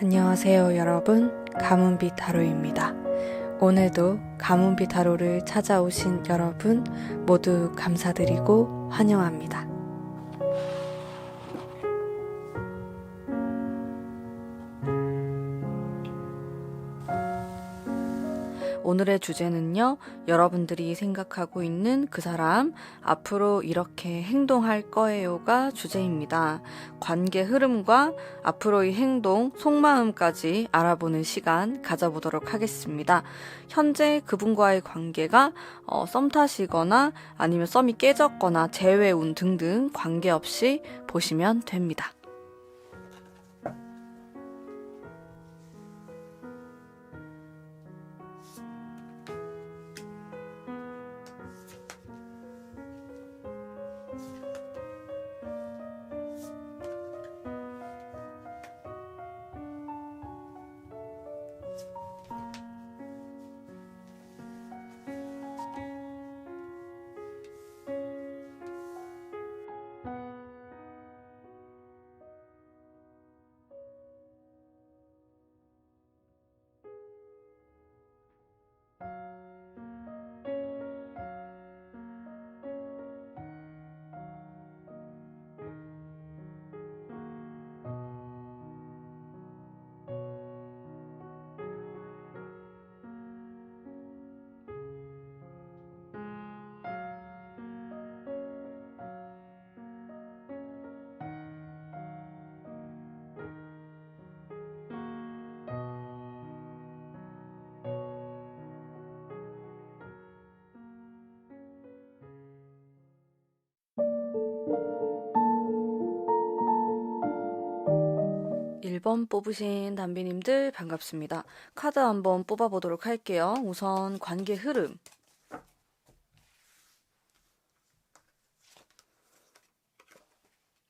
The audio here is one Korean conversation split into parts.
안녕하세요 여러분, 가문비 타로입니다. 오늘도 가문비 타로를 찾아오신 여러분 모두 감사드리고 환영합니다. 오늘의 주제는요, 여러분들이 생각하고 있는 그 사람, 앞으로 이렇게 행동할 거예요가 주제입니다. 관계 흐름과 앞으로의 행동, 속마음까지 알아보는 시간 가져보도록 하겠습니다. 현재 그분과의 관계가 썸 타시거나 아니면 썸이 깨졌거나 재회운 등등 관계없이 보시면 됩니다. 1번 뽑으신 담비님들 반갑습니다. 카드 한번 뽑아보도록 할게요. 우선 관계 흐름.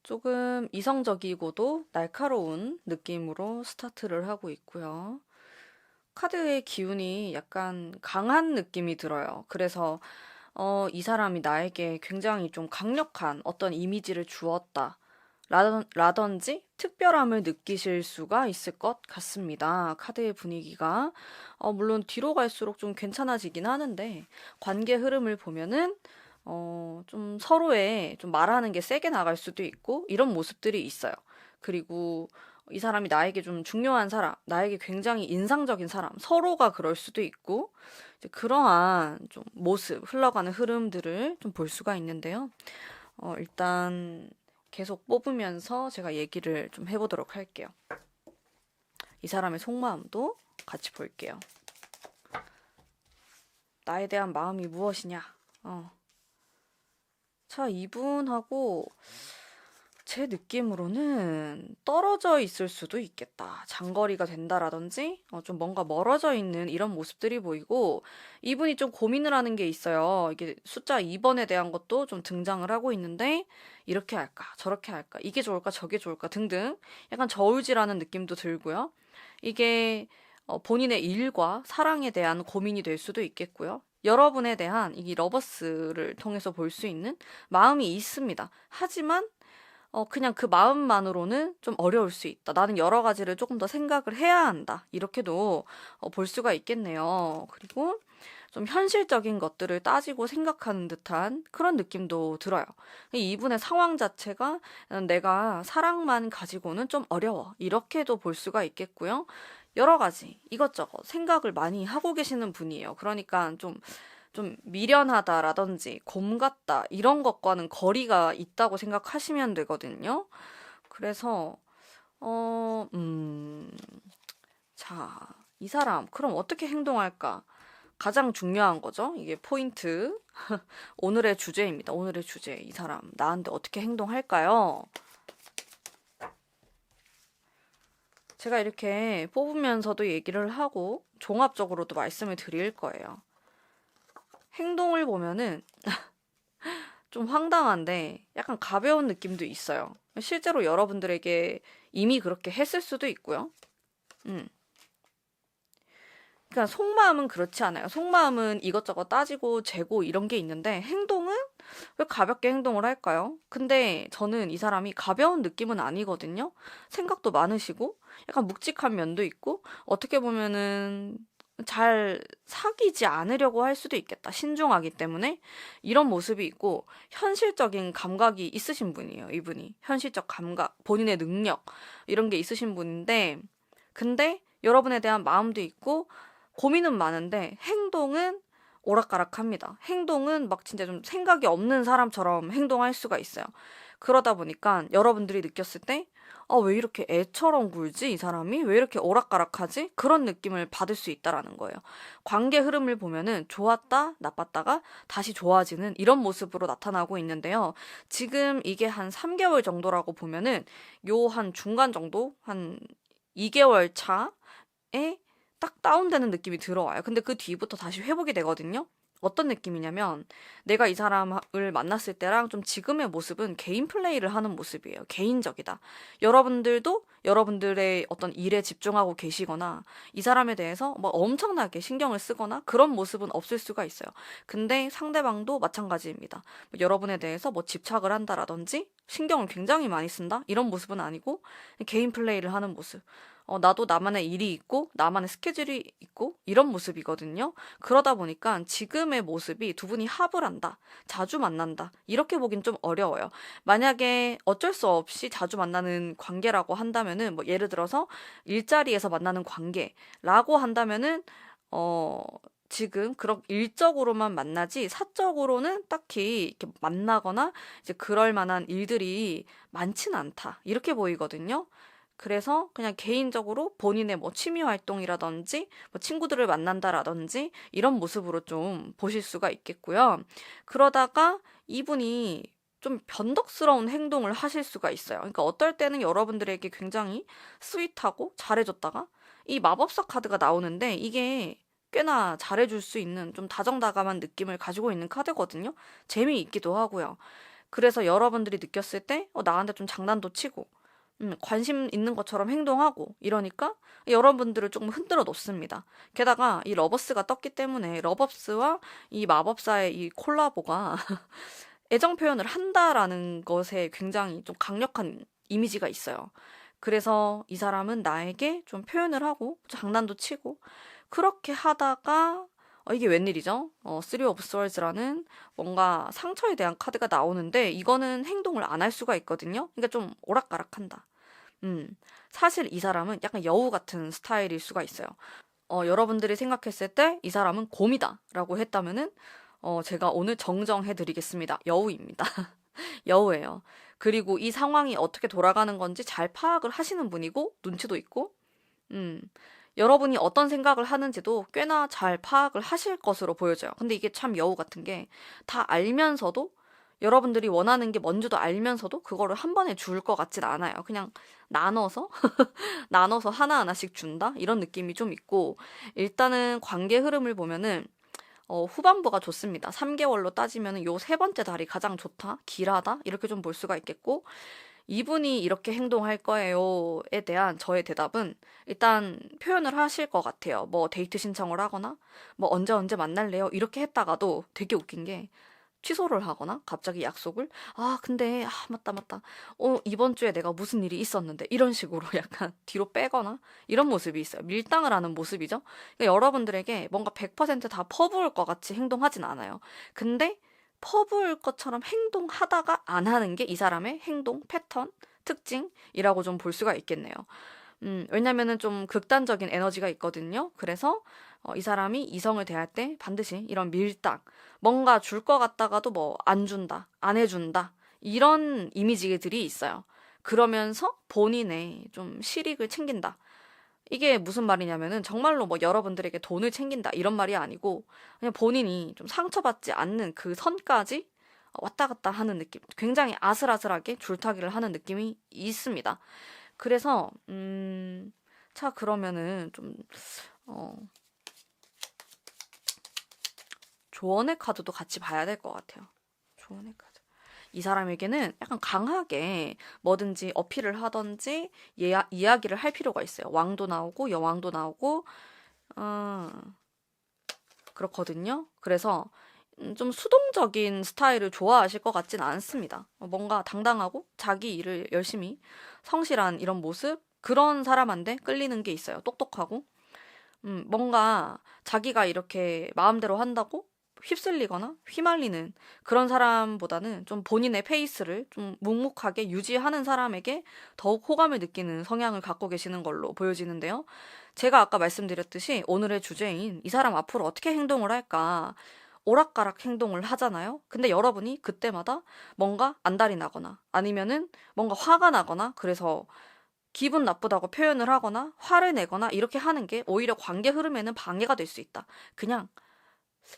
조금 이성적이고도 날카로운 느낌으로 스타트를 하고 있고요. 카드의 기운이 약간 강한 느낌이 들어요. 그래서 이 사람이 나에게 굉장히 좀 강력한 어떤 이미지를 주었다. 라든지 특별함을 느끼실 수가 있을 것 같습니다. 카드의 분위기가 물론 뒤로 갈수록 좀 괜찮아지긴 하는데 관계 흐름을 보면은 좀 서로의 좀 말하는 게 세게 나갈 수도 있고 이런 모습들이 있어요. 그리고 이 사람이 나에게 좀 중요한 사람, 나에게 굉장히 인상적인 사람, 서로가 그럴 수도 있고 이제 그러한 좀 모습, 흘러가는 흐름들을 좀 볼 수가 있는데요. 일단 계속 뽑으면서 제가 얘기를 좀 해보도록 할게요. 이 사람의 속마음도 같이 볼게요. 나에 대한 마음이 무엇이냐? 자, 이분하고 제 느낌으로는 떨어져 있을 수도 있겠다. 장거리가 된다라든지 좀 뭔가 멀어져 있는 이런 모습들이 보이고 이분이 좀 고민을 하는 게 있어요. 이게 숫자 2번에 대한 것도 좀 등장을 하고 있는데 이렇게 할까 저렇게 할까 이게 좋을까 저게 좋을까 등등 약간 저울질하는 느낌도 들고요. 이게 본인의 일과 사랑에 대한 고민이 될 수도 있겠고요. 여러분에 대한 이 러버스를 통해서 볼 수 있는 마음이 있습니다. 하지만 그냥 그 마음만으로는 좀 어려울 수 있다. 나는 여러 가지를 조금 더 생각을 해야 한다. 이렇게도 볼 수가 있겠네요. 그리고 좀 현실적인 것들을 따지고 생각하는 듯한 그런 느낌도 들어요. 이분의 상황 자체가 내가 사랑만 가지고는 좀 어려워. 이렇게도 볼 수가 있겠고요. 여러 가지 이것저것 생각을 많이 하고 계시는 분이에요. 그러니까 좀 미련하다라든지 곰 같다 이런 것과는 거리가 있다고 생각하시면 되거든요. 그래서 어, 음, 자, 이 사람 그럼 어떻게 행동할까? 가장 중요한 거죠. 이게 포인트. 오늘의 주제입니다. 오늘의 주제. 이 사람 나한테 어떻게 행동할까요? 제가 이렇게 뽑으면서도 얘기를 하고 종합적으로도 말씀을 드릴 거예요. 행동을 보면은 좀 황당한데 약간 가벼운 느낌도 있어요. 실제로 여러분들에게 이미 그렇게 했을 수도 있고요. 그러니까 속마음은 그렇지 않아요. 속마음은 이것저것 따지고 재고 이런 게 있는데 행동은 왜 가볍게 행동을 할까요? 근데 저는 이 사람이 가벼운 느낌은 아니거든요. 생각도 많으시고, 약간 묵직한 면도 있고, 어떻게 보면은 잘 사귀지 않으려고 할 수도 있겠다. 신중하기 때문에. 이런 모습이 있고, 현실적인 감각이 있으신 분이에요, 이분이. 현실적 감각, 본인의 능력, 이런 게 있으신 분인데, 근데 여러분에 대한 마음도 있고, 고민은 많은데, 행동은 오락가락합니다. 행동은 막 진짜 좀 생각이 없는 사람처럼 행동할 수가 있어요. 그러다 보니까 여러분들이 느꼈을 때, 왜 이렇게 애처럼 굴지? 이 사람이? 왜 이렇게 오락가락하지? 그런 느낌을 받을 수 있다라는 거예요. 관계 흐름을 보면은 좋았다, 나빴다가 다시 좋아지는 이런 모습으로 나타나고 있는데요. 지금 이게 한 3개월 정도라고 보면은 요 한 중간 정도? 한 2개월 차에 딱 다운되는 느낌이 들어와요. 근데 그 뒤부터 다시 회복이 되거든요. 어떤 느낌이냐면 내가 이 사람을 만났을 때랑 좀 지금의 모습은 개인 플레이를 하는 모습이에요. 개인적이다. 여러분들도 여러분들의 어떤 일에 집중하고 계시거나 이 사람에 대해서 뭐 엄청나게 신경을 쓰거나 그런 모습은 없을 수가 있어요. 근데 상대방도 마찬가지입니다. 뭐 여러분에 대해서 뭐 집착을 한다라든지 신경을 굉장히 많이 쓴다? 이런 모습은 아니고 개인 플레이를 하는 모습. 나도 나만의 일이 있고, 나만의 스케줄이 있고, 이런 모습이거든요. 그러다 보니까 지금의 모습이 두 분이 합을 한다, 자주 만난다, 이렇게 보긴 좀 어려워요. 만약에 어쩔 수 없이 자주 만나는 관계라고 한다면은, 뭐 예를 들어서 일자리에서 만나는 관계라고 한다면은, 어, 지금 그런 일적으로만 만나지 사적으로는 딱히 이렇게 만나거나 이제 그럴 만한 일들이 많지는 않다. 이렇게 보이거든요. 그래서 그냥 개인적으로 본인의 뭐 취미 활동이라든지 뭐 친구들을 만난다라든지 이런 모습으로 좀 보실 수가 있겠고요. 그러다가 이분이 좀 변덕스러운 행동을 하실 수가 있어요. 그러니까 어떨 때는 여러분들에게 굉장히 스윗하고 잘해줬다가 이 마법사 카드가 나오는데 이게 꽤나 잘해줄 수 있는 좀 다정다감한 느낌을 가지고 있는 카드거든요. 재미있기도 하고요. 그래서 여러분들이 느꼈을 때 나한테 좀 장난도 치고 관심 있는 것처럼 행동하고 이러니까 여러분들을 조금 흔들어 놓습니다. 게다가 이 러버스가 떴기 때문에 러버스와 이 마법사의 이 콜라보가 애정 표현을 한다라는 것에 굉장히 좀 강력한 이미지가 있어요. 그래서 이 사람은 나에게 좀 표현을 하고 장난도 치고 그렇게 하다가 이게 웬일이죠? Three of Swords라는 뭔가 상처에 대한 카드가 나오는데 이거는 행동을 안 할 수가 있거든요. 그러니까 좀 오락가락한다. 음, 사실 이 사람은 약간 여우 같은 스타일일 수가 있어요. 여러분들이 생각했을 때 이 사람은 곰이다라고 했다면은 제가 오늘 정정해 드리겠습니다. 여우입니다. 여우예요. 그리고 이 상황이 어떻게 돌아가는 건지 잘 파악을 하시는 분이고 눈치도 있고 음, 여러분이 어떤 생각을 하는지도 꽤나 잘 파악을 하실 것으로 보여져요. 근데 이게 참 여우 같은 게 다 알면서도 여러분들이 원하는 게 뭔지도 알면서도 그거를 한 번에 줄 것 같진 않아요. 그냥 나눠서 나눠서 하나하나씩 준다? 이런 느낌이 좀 있고 일단은 관계 흐름을 보면은 후반부가 좋습니다. 3개월로 따지면 요 세 번째 달이 가장 좋다, 길하다 이렇게 좀 볼 수가 있겠고 이분이 이렇게 행동할 거예요에 대한 저의 대답은 일단 표현을 하실 것 같아요. 뭐 데이트 신청을 하거나 뭐 언제 언제 만날래요 이렇게 했다가도 되게 웃긴 게 취소를 하거나 갑자기 약속을 근데 맞다 맞다 이번 주에 내가 무슨 일이 있었는데 이런 식으로 약간 뒤로 빼거나 이런 모습이 있어요. 밀당을 하는 모습이죠. 그러니까 여러분들에게 뭔가 100%다 퍼부을 것 같이 행동하진 않아요. 근데 퍼부을 것처럼 행동하다가 안 하는 게 이 사람의 행동 패턴 특징이라고 좀 볼 수가 있겠네요. 왜냐면은 좀 극단적인 에너지가 있거든요. 그래서 이 사람이 이성을 대할 때 반드시 이런 밀당, 뭔가 줄 것 같다가도 뭐 안 준다, 안 해준다, 이런 이미지들이 있어요. 그러면서 본인의 좀 실익을 챙긴다. 이게 무슨 말이냐면은 정말로 뭐 여러분들에게 돈을 챙긴다 이런 말이 아니고 그냥 본인이 좀 상처받지 않는 그 선까지 왔다 갔다 하는 느낌. 굉장히 아슬아슬하게 줄타기를 하는 느낌이 있습니다. 그래서 자 그러면은 좀 어, 조언의 카드도 같이 봐야 될 것 같아요. 조언의 카드. 이 사람에게는 약간 강하게 뭐든지 어필을 하든지 이야기를 할 필요가 있어요. 왕도 나오고 여왕도 나오고 어, 그렇거든요. 그래서 좀 수동적인 스타일을 좋아하실 것 같진 않습니다. 뭔가 당당하고 자기 일을 열심히 성실한 이런 모습, 그런 사람한테 끌리는 게 있어요. 똑똑하고. 뭔가 자기가 이렇게 마음대로 한다고 휩쓸리거나 휘말리는 그런 사람보다는 좀 본인의 페이스를 좀 묵묵하게 유지하는 사람에게 더욱 호감을 느끼는 성향을 갖고 계시는 걸로 보여지는데요. 제가 아까 말씀드렸듯이 오늘의 주제인 이 사람 앞으로 어떻게 행동을 할까? 오락가락 행동을 하잖아요. 근데 여러분이 그때마다 뭔가 안달이 나거나 아니면은 뭔가 화가 나거나 그래서 기분 나쁘다고 표현을 하거나 화를 내거나 이렇게 하는 게 오히려 관계 흐름에는 방해가 될 수 있다. 그냥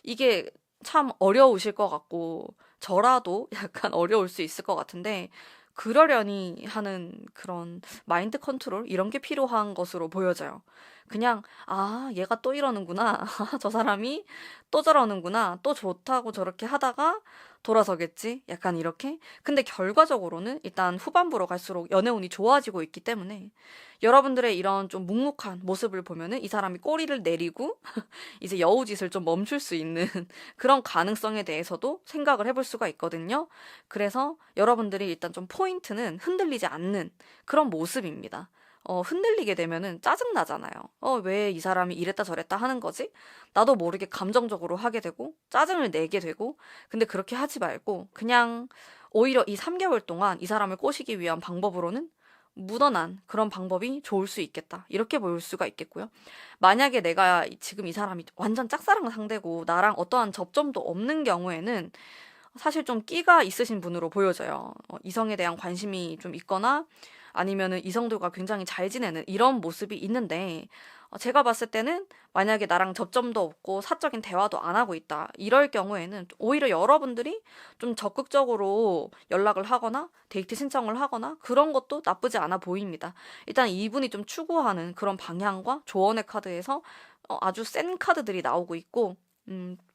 이게 참 어려우실 것 같고 저라도 약간 어려울 수 있을 것 같은데 그러려니 하는 그런 마인드 컨트롤 이런 게 필요한 것으로 보여져요. 그냥 아, 얘가 또 이러는구나. 저 사람이 또 저러는구나. 또 좋다고 저렇게 하다가 돌아서겠지. 약간 이렇게. 근데 결과적으로는 일단 후반부로 갈수록 연애운이 좋아지고 있기 때문에 여러분들의 이런 좀 묵묵한 모습을 보면은 이 사람이 꼬리를 내리고 이제 여우짓을 좀 멈출 수 있는 그런 가능성에 대해서도 생각을 해볼 수가 있거든요. 그래서 여러분들이 일단 좀 포인트는 흔들리지 않는 그런 모습입니다. 흔들리게 되면은 짜증나잖아요. 왜 이 사람이 이랬다 저랬다 하는 거지? 나도 모르게 감정적으로 하게 되고, 짜증을 내게 되고, 근데 그렇게 하지 말고, 그냥 오히려 이 3개월 동안 이 사람을 꼬시기 위한 방법으로는 묻어난 그런 방법이 좋을 수 있겠다. 이렇게 볼 수가 있겠고요. 만약에 내가 지금 이 사람이 완전 짝사랑 상대고 나랑 어떠한 접점도 없는 경우에는 사실 좀 끼가 있으신 분으로 보여져요. 이성에 대한 관심이 좀 있거나 아니면은 이성들과 굉장히 잘 지내는 이런 모습이 있는데 제가 봤을 때는 만약에 나랑 접점도 없고 사적인 대화도 안 하고 있다. 이럴 경우에는 오히려 여러분들이 좀 적극적으로 연락을 하거나 데이트 신청을 하거나 그런 것도 나쁘지 않아 보입니다. 일단 이분이 좀 추구하는 그런 방향과 조언의 카드에서 아주 센 카드들이 나오고 있고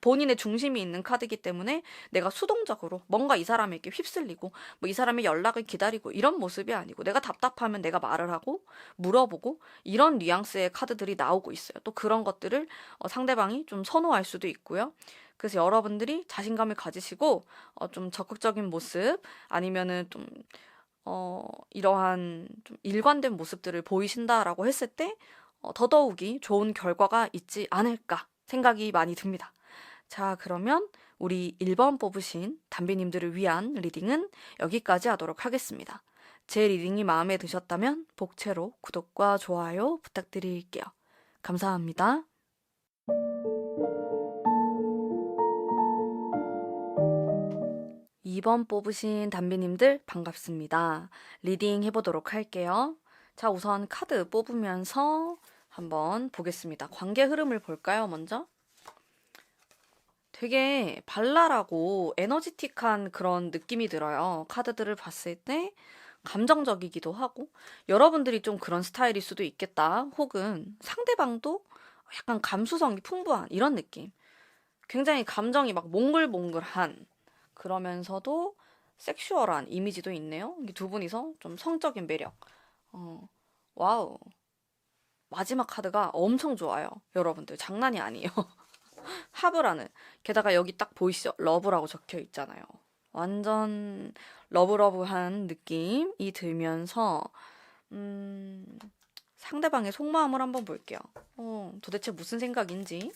본인의 중심이 있는 카드이기 때문에 내가 수동적으로 뭔가 이 사람에게 휩쓸리고 뭐 이 사람의 연락을 기다리고 이런 모습이 아니고 내가 답답하면 내가 말을 하고 물어보고 이런 뉘앙스의 카드들이 나오고 있어요. 또 그런 것들을 상대방이 좀 선호할 수도 있고요. 그래서 여러분들이 자신감을 가지시고 좀 적극적인 모습 아니면은 좀 이러한 좀 일관된 모습들을 보이신다라고 했을 때 더더욱이 좋은 결과가 있지 않을까 생각이 많이 듭니다. 자, 그러면 우리 1번 뽑으신 담비님들을 위한 리딩은 여기까지 하도록 하겠습니다. 제 리딩이 마음에 드셨다면 복채로 구독과 좋아요 부탁드릴게요. 감사합니다. 2번 뽑으신 담비님들 반갑습니다. 리딩 해보도록 할게요. 자, 우선 카드 뽑으면서 한번 보겠습니다. 관계 흐름을 볼까요, 먼저? 되게 발랄하고 에너지틱한 그런 느낌이 들어요. 카드들을 봤을 때 감정적이기도 하고 여러분들이 좀 그런 스타일일 수도 있겠다. 혹은 상대방도 약간 감수성이 풍부한 이런 느낌. 굉장히 감정이 막 몽글몽글한 그러면서도 섹슈얼한 이미지도 있네요. 이게 두 분이서 좀 성적인 매력. 어, 와우. 마지막 카드가 엄청 좋아요. 여러분들 장난이 아니에요. 하브라는 게다가 여기 딱 보이시죠? 러브라고 적혀 있잖아요. 완전 러브러브한 느낌이 들면서 음, 상대방의 속마음을 한번 볼게요. 도대체 무슨 생각인지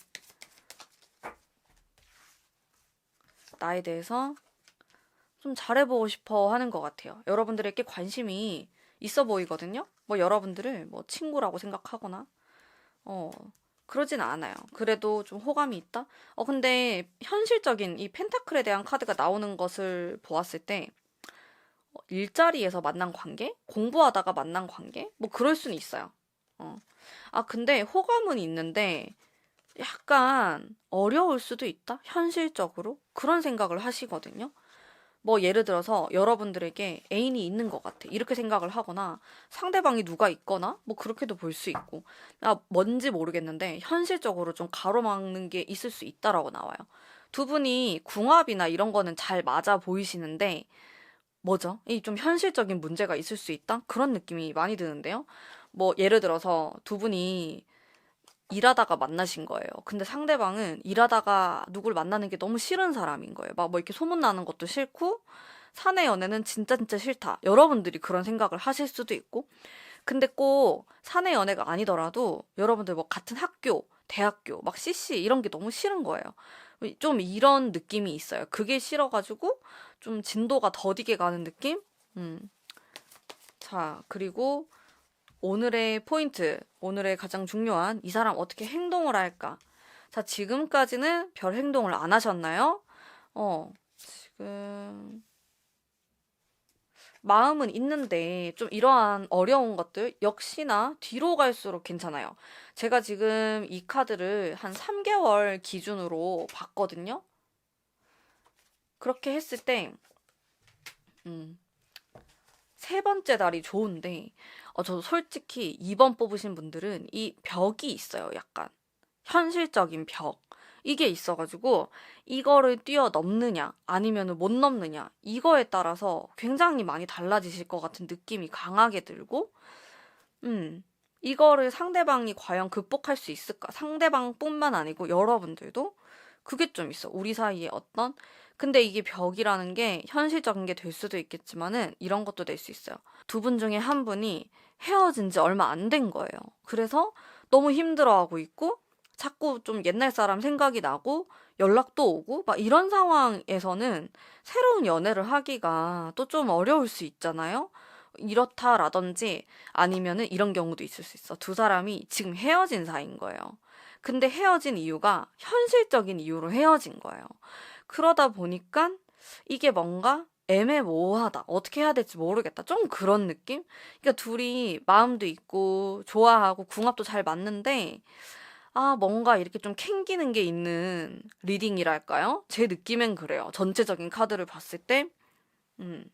나에 대해서 좀 잘해보고 싶어 하는 것 같아요. 여러분들에게 관심이 있어 보이거든요. 뭐 여러분들을 뭐 친구라고 생각하거나 어, 그러진 않아요. 그래도 좀 호감이 있다? 근데 현실적인 이 펜타클에 대한 카드가 나오는 것을 보았을 때, 일자리에서 만난 관계? 공부하다가 만난 관계? 뭐 그럴 수는 있어요. 근데 호감은 있는데, 약간 어려울 수도 있다? 현실적으로? 그런 생각을 하시거든요. 뭐 예를 들어서 여러분들에게 애인이 있는 것 같아. 이렇게 생각을 하거나 상대방이 누가 있거나 뭐 그렇게도 볼 수 있고. 뭔지 모르겠는데 현실적으로 좀 가로막는 게 있을 수 있다라고 나와요. 두 분이 궁합이나 이런 거는 잘 맞아 보이시는데 뭐죠? 이 좀 현실적인 문제가 있을 수 있다? 그런 느낌이 많이 드는데요. 뭐 예를 들어서 두 분이 일하다가 만나신 거예요. 근데 상대방은 일하다가 누굴 만나는 게 너무 싫은 사람인 거예요. 막 뭐 이렇게 소문나는 것도 싫고, 사내 연애는 진짜 진짜 싫다. 여러분들이 그런 생각을 하실 수도 있고, 근데 꼭 사내 연애가 아니더라도 여러분들 뭐 같은 학교, 대학교, 막 CC 이런 게 너무 싫은 거예요. 좀 이런 느낌이 있어요. 그게 싫어가지고 좀 진도가 더디게 가는 느낌? 음. 자, 그리고 오늘의 포인트, 오늘의 가장 중요한 이 사람 어떻게 행동을 할까? 자, 지금까지는 별 행동을 안 하셨나요? 지금 마음은 있는데 좀 이러한 어려운 것들 역시나 뒤로 갈수록 괜찮아요. 제가 지금 이 카드를 한 3개월 기준으로 봤거든요. 그렇게 했을 때, 음, 세 번째 달이 좋은데, 저도 솔직히 2번 뽑으신 분들은 이 벽이 있어요. 약간. 현실적인 벽. 이게 있어가지고, 이거를 뛰어넘느냐, 아니면 못 넘느냐, 이거에 따라서 굉장히 많이 달라지실 것 같은 느낌이 강하게 들고, 음, 이거를 상대방이 과연 극복할 수 있을까? 상대방뿐만 아니고 여러분들도 그게 좀 있어. 우리 사이에 어떤 근데 이게 벽이라는 게 현실적인 게 될 수도 있겠지만은 이런 것도 될 수 있어요. 두 분 중에 한 분이 헤어진 지 얼마 안 된 거예요. 그래서 너무 힘들어하고 있고 자꾸 좀 옛날 사람 생각이 나고 연락도 오고 막 이런 상황에서는 새로운 연애를 하기가 또 좀 어려울 수 있잖아요. 이렇다라든지 아니면은 이런 경우도 있을 수 있어. 두 사람이 지금 헤어진 사이인 거예요. 근데 헤어진 이유가 현실적인 이유로 헤어진 거예요. 그러다 보니까 이게 뭔가 애매모호하다. 어떻게 해야 될지 모르겠다. 좀 그런 느낌? 그러니까 둘이 마음도 있고 좋아하고 궁합도 잘 맞는데 뭔가 이렇게 좀 캥기는 게 있는 리딩이랄까요? 제 느낌엔 그래요. 전체적인 카드를 봤을 때. 음.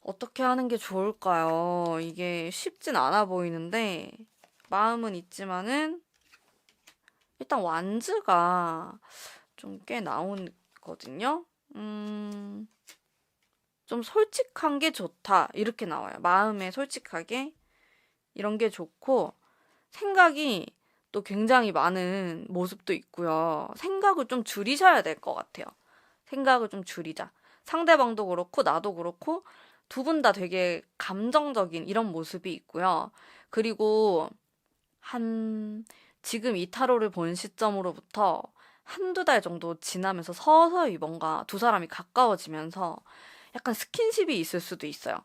어떻게 하는 게 좋을까요? 이게 쉽진 않아 보이는데, 마음은 있지만은, 일단 완즈가 좀 꽤 나오거든요? 좀 솔직한 게 좋다. 이렇게 나와요. 마음에 솔직하게. 이런 게 좋고, 생각이 또 굉장히 많은 모습도 있고요. 생각을 좀 줄이셔야 될 것 같아요. 생각을 좀 줄이자. 상대방도 그렇고, 나도 그렇고, 두 분 다 되게 감정적인 이런 모습이 있고요. 그리고 한, 지금 이 타로를 본 시점으로부터 한두 달 정도 지나면서 서서히 뭔가 두 사람이 가까워지면서 약간 스킨십이 있을 수도 있어요.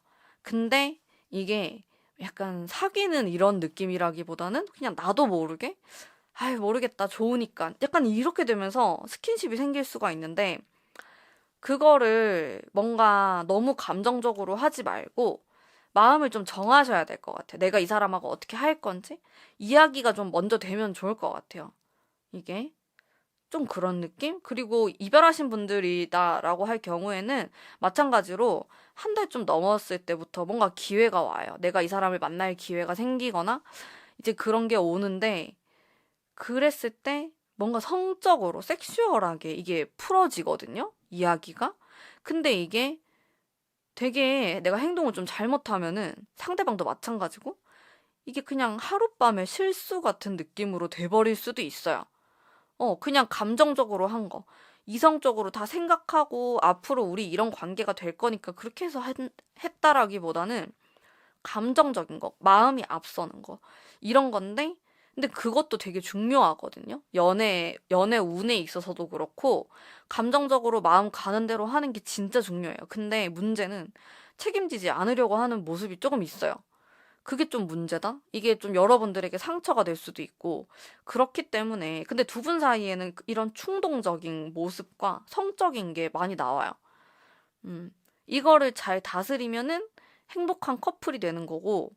근데 이게 약간 사귀는 이런 느낌이라기보다는 그냥 나도 모르게, 아이, 모르겠다, 좋으니까. 약간 이렇게 되면서 스킨십이 생길 수가 있는데, 그거를 뭔가 너무 감정적으로 하지 말고 마음을 좀 정하셔야 될 것 같아요. 내가 이 사람하고 어떻게 할 건지 이야기가 좀 먼저 되면 좋을 것 같아요. 이게 좀 그런 느낌? 그리고 이별하신 분들이다라고 할 경우에는 마찬가지로 한 달 좀 넘었을 때부터 뭔가 기회가 와요. 내가 이 사람을 만날 기회가 생기거나 이제 그런 게 오는데 그랬을 때 뭔가 성적으로 섹슈얼하게 이게 풀어지거든요. 이야기가. 근데 이게 되게 내가 행동을 좀 잘못하면은 상대방도 마찬가지고 이게 그냥 하룻밤의 실수 같은 느낌으로 돼버릴 수도 있어요. 그냥 감정적으로 한 거. 이성적으로 다 생각하고 앞으로 우리 이런 관계가 될 거니까 그렇게 해서 했다라기보다는 감정적인 거, 마음이 앞서는 거. 이런 건데, 근데 그것도 되게 중요하거든요. 연애 운에 있어서도 그렇고, 감정적으로 마음 가는 대로 하는 게 진짜 중요해요. 근데 문제는 책임지지 않으려고 하는 모습이 조금 있어요. 그게 좀 문제다? 이게 좀 여러분들에게 상처가 될 수도 있고, 그렇기 때문에, 근데 두 분 사이에는 이런 충동적인 모습과 성적인 게 많이 나와요. 음, 이거를 잘 다스리면은 행복한 커플이 되는 거고,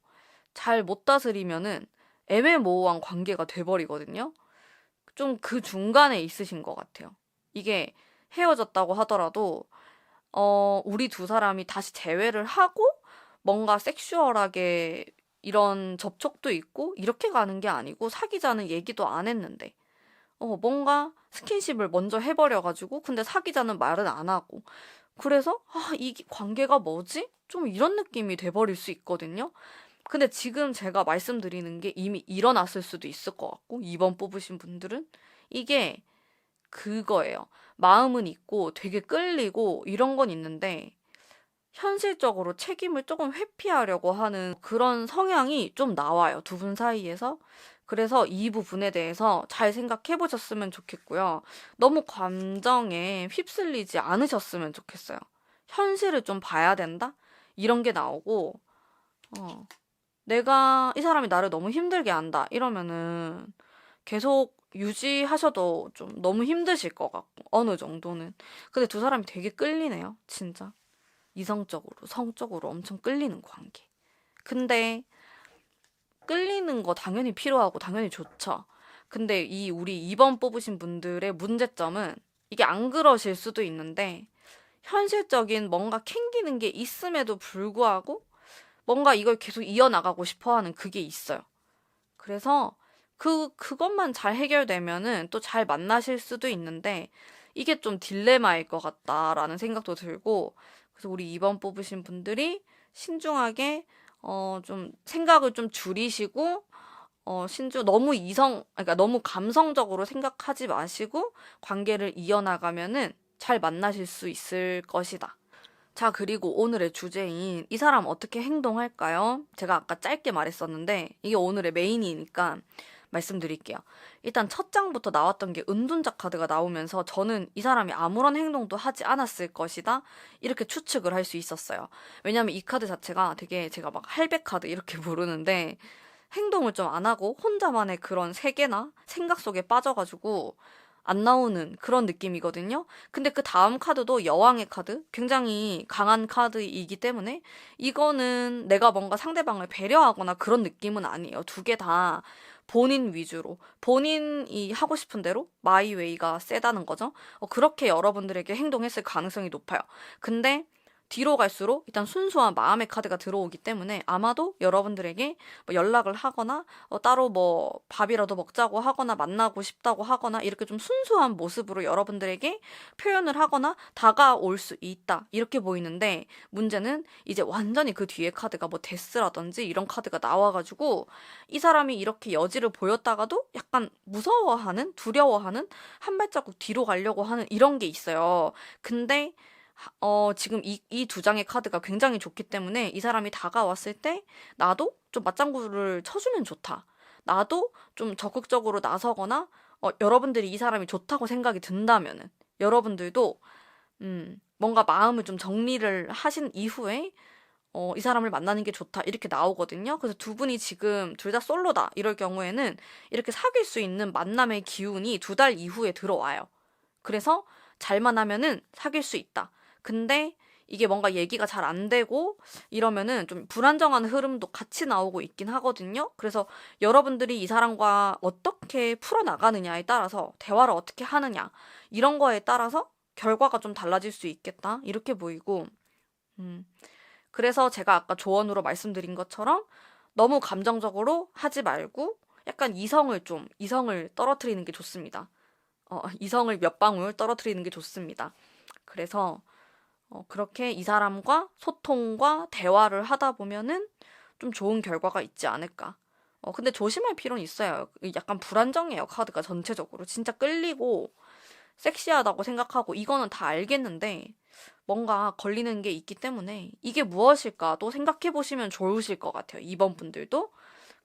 잘 못 다스리면은 애매모호한 관계가 돼버리거든요. 좀 그 중간에 있으신 것 같아요. 이게 헤어졌다고 하더라도, 우리 두 사람이 다시 재회를 하고, 뭔가 섹슈얼하게 이런 접촉도 있고, 이렇게 가는 게 아니고, 사귀자는 얘기도 안 했는데, 뭔가 스킨십을 먼저 해버려가지고, 근데 사귀자는 말은 안 하고, 그래서 이 관계가 뭐지? 좀 이런 느낌이 돼버릴 수 있거든요. 근데 지금 제가 말씀드리는 게 이미 일어났을 수도 있을 것 같고, 2번 뽑으신 분들은 이게 그거예요. 마음은 있고 되게 끌리고 이런 건 있는데, 현실적으로 책임을 조금 회피하려고 하는 그런 성향이 좀 나와요. 두 분 사이에서. 그래서 이 부분에 대해서 잘 생각해 보셨으면 좋겠고요. 너무 감정에 휩쓸리지 않으셨으면 좋겠어요. 현실을 좀 봐야 된다? 이런 게 나오고, 어, 내가 이 사람이 나를 너무 힘들게 한다. 이러면은 계속 유지하셔도 좀 너무 힘드실 것 같고, 어느 정도는. 근데 두 사람이 되게 끌리네요. 진짜. 이성적으로, 성적으로 엄청 끌리는 관계. 근데 끌리는 거 당연히 필요하고 당연히 좋죠. 근데 이 우리 2번 뽑으신 분들의 문제점은 이게 안 그러실 수도 있는데 현실적인 뭔가 캥기는 게 있음에도 불구하고 뭔가 이걸 계속 이어나가고 싶어 하는 그게 있어요. 그래서 그것만 잘 해결되면은 또 잘 만나실 수도 있는데 이게 좀 딜레마일 것 같다라는 생각도 들고 그래서 우리 2번 뽑으신 분들이 신중하게 좀 생각을 좀 줄이시고 너무 그러니까 너무 감성적으로 생각하지 마시고 관계를 이어나가면은 잘 만나실 수 있을 것이다. 자, 그리고 오늘의 주제인 이 사람 어떻게 행동할까요? 제가 아까 짧게 말했었는데 이게 오늘의 메인이니까 말씀드릴게요. 일단 첫 장부터 나왔던 게 은둔자 카드가 나오면서 저는 이 사람이 아무런 행동도 하지 않았을 것이다. 이렇게 추측을 할 수 있었어요. 왜냐면 이 카드 자체가 되게 제가 막 할배 카드 이렇게 부르는데 행동을 좀 안 하고 혼자만의 그런 세계나 생각 속에 빠져가지고 안 나오는 그런 느낌이거든요. 근데 그 다음 카드도 여왕의 카드? 굉장히 강한 카드이기 때문에 이거는 내가 뭔가 상대방을 배려하거나 그런 느낌은 아니에요. 두 개 다 본인 위주로, 본인이 하고 싶은 대로 마이웨이가 세다는 거죠. 그렇게 여러분들에게 행동했을 가능성이 높아요. 근데 뒤로 갈수록 일단 순수한 마음의 카드가 들어오기 때문에 아마도 여러분들에게 뭐 연락을 하거나 따로 뭐 밥이라도 먹자고 하거나 만나고 싶다고 하거나 이렇게 좀 순수한 모습으로 여러분들에게 표현을 하거나 다가올 수 있다. 이렇게 보이는데 문제는 이제 완전히 그 뒤에 카드가 뭐 데스라든지 이런 카드가 나와가지고 이 사람이 이렇게 여지를 보였다가도 약간 무서워하는, 두려워하는, 한 발자국 뒤로 가려고 하는 이런 게 있어요. 근데 지금 이 두 장의 카드가 굉장히 좋기 때문에 이 사람이 다가왔을 때 나도 좀 맞장구를 쳐주면 좋다. 나도 좀 적극적으로 나서거나 여러분들이 이 사람이 좋다고 생각이 든다면은 여러분들도 뭔가 마음을 좀 정리를 하신 이후에 이 사람을 만나는 게 좋다 이렇게 나오거든요. 그래서 두 분이 지금 둘 다 솔로다 이럴 경우에는 이렇게 사귈 수 있는 만남의 기운이 2달 이후에 들어와요. 그래서 잘만 하면은 사귈 수 있다. 근데 이게 뭔가 얘기가 잘 안 되고 이러면은 좀 불안정한 흐름도 같이 나오고 있긴 하거든요. 그래서 여러분들이 이 사람과 어떻게 풀어나가느냐에 따라서 대화를 어떻게 하느냐 이런 거에 따라서 결과가 좀 달라질 수 있겠다. 이렇게 보이고 음. 그래서 제가 아까 조언으로 말씀드린 것처럼 너무 감정적으로 하지 말고 약간 이성을 떨어뜨리는 게 좋습니다. 이성을 몇 방울 떨어뜨리는 게 좋습니다. 그래서 그렇게 이 사람과 소통과 대화를 하다 보면은 좀 좋은 결과가 있지 않을까. 근데 조심할 필요는 있어요. 약간 불안정해요, 카드가 전체적으로. 진짜 끌리고 섹시하다고 생각하고 이거는 다 알겠는데 뭔가 걸리는 게 있기 때문에 이게 무엇일까도 생각해 보시면 좋으실 것 같아요. 2번 분들도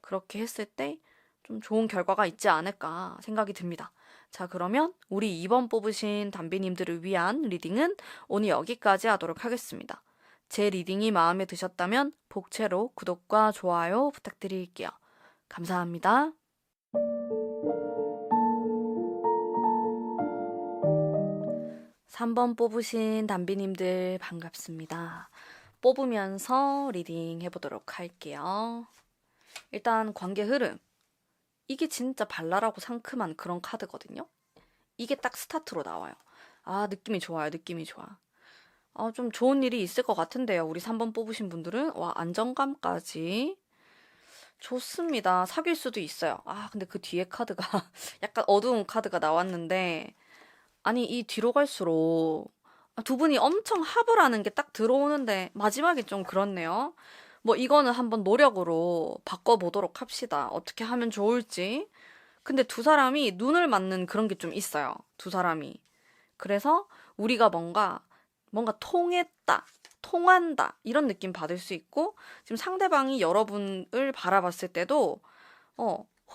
그렇게 했을 때 좀 좋은 결과가 있지 않을까 생각이 듭니다. 자, 그러면 우리 2번 뽑으신 담비님들을 위한 리딩은 오늘 여기까지 하도록 하겠습니다. 제 리딩이 마음에 드셨다면 복채로 구독과 좋아요 부탁드릴게요. 감사합니다. 3번 뽑으신 담비님들 반갑습니다. 뽑으면서 리딩 해보도록 할게요. 일단 관계 흐름. 이게 진짜 발랄하고 상큼한 그런 카드거든요. 이게 딱 스타트로 나와요. 아, 느낌이 좋아요. 느낌이 좋아. 좀 좋은 일이 있을 것 같은데요. 우리 3번 뽑으신 분들은. 와, 안정감까지. 좋습니다. 사귈 수도 있어요. 아, 근데 그 뒤에 카드가 약간 어두운 카드가 나왔는데, 아니, 이 뒤로 갈수록 두 분이 엄청 합을 하는 게 딱 들어오는데, 마지막에 좀 그렇네요. 뭐 이거는 한번 노력으로 바꿔보도록 합시다. 어떻게 하면 좋을지. 근데 두 사람이 눈을 맞는 그런 게 좀 있어요. 두 사람이. 그래서 우리가 뭔가 통했다, 통한다, 이런 느낌 받을 수 있고, 지금 상대방이 여러분을 바라봤을 때도,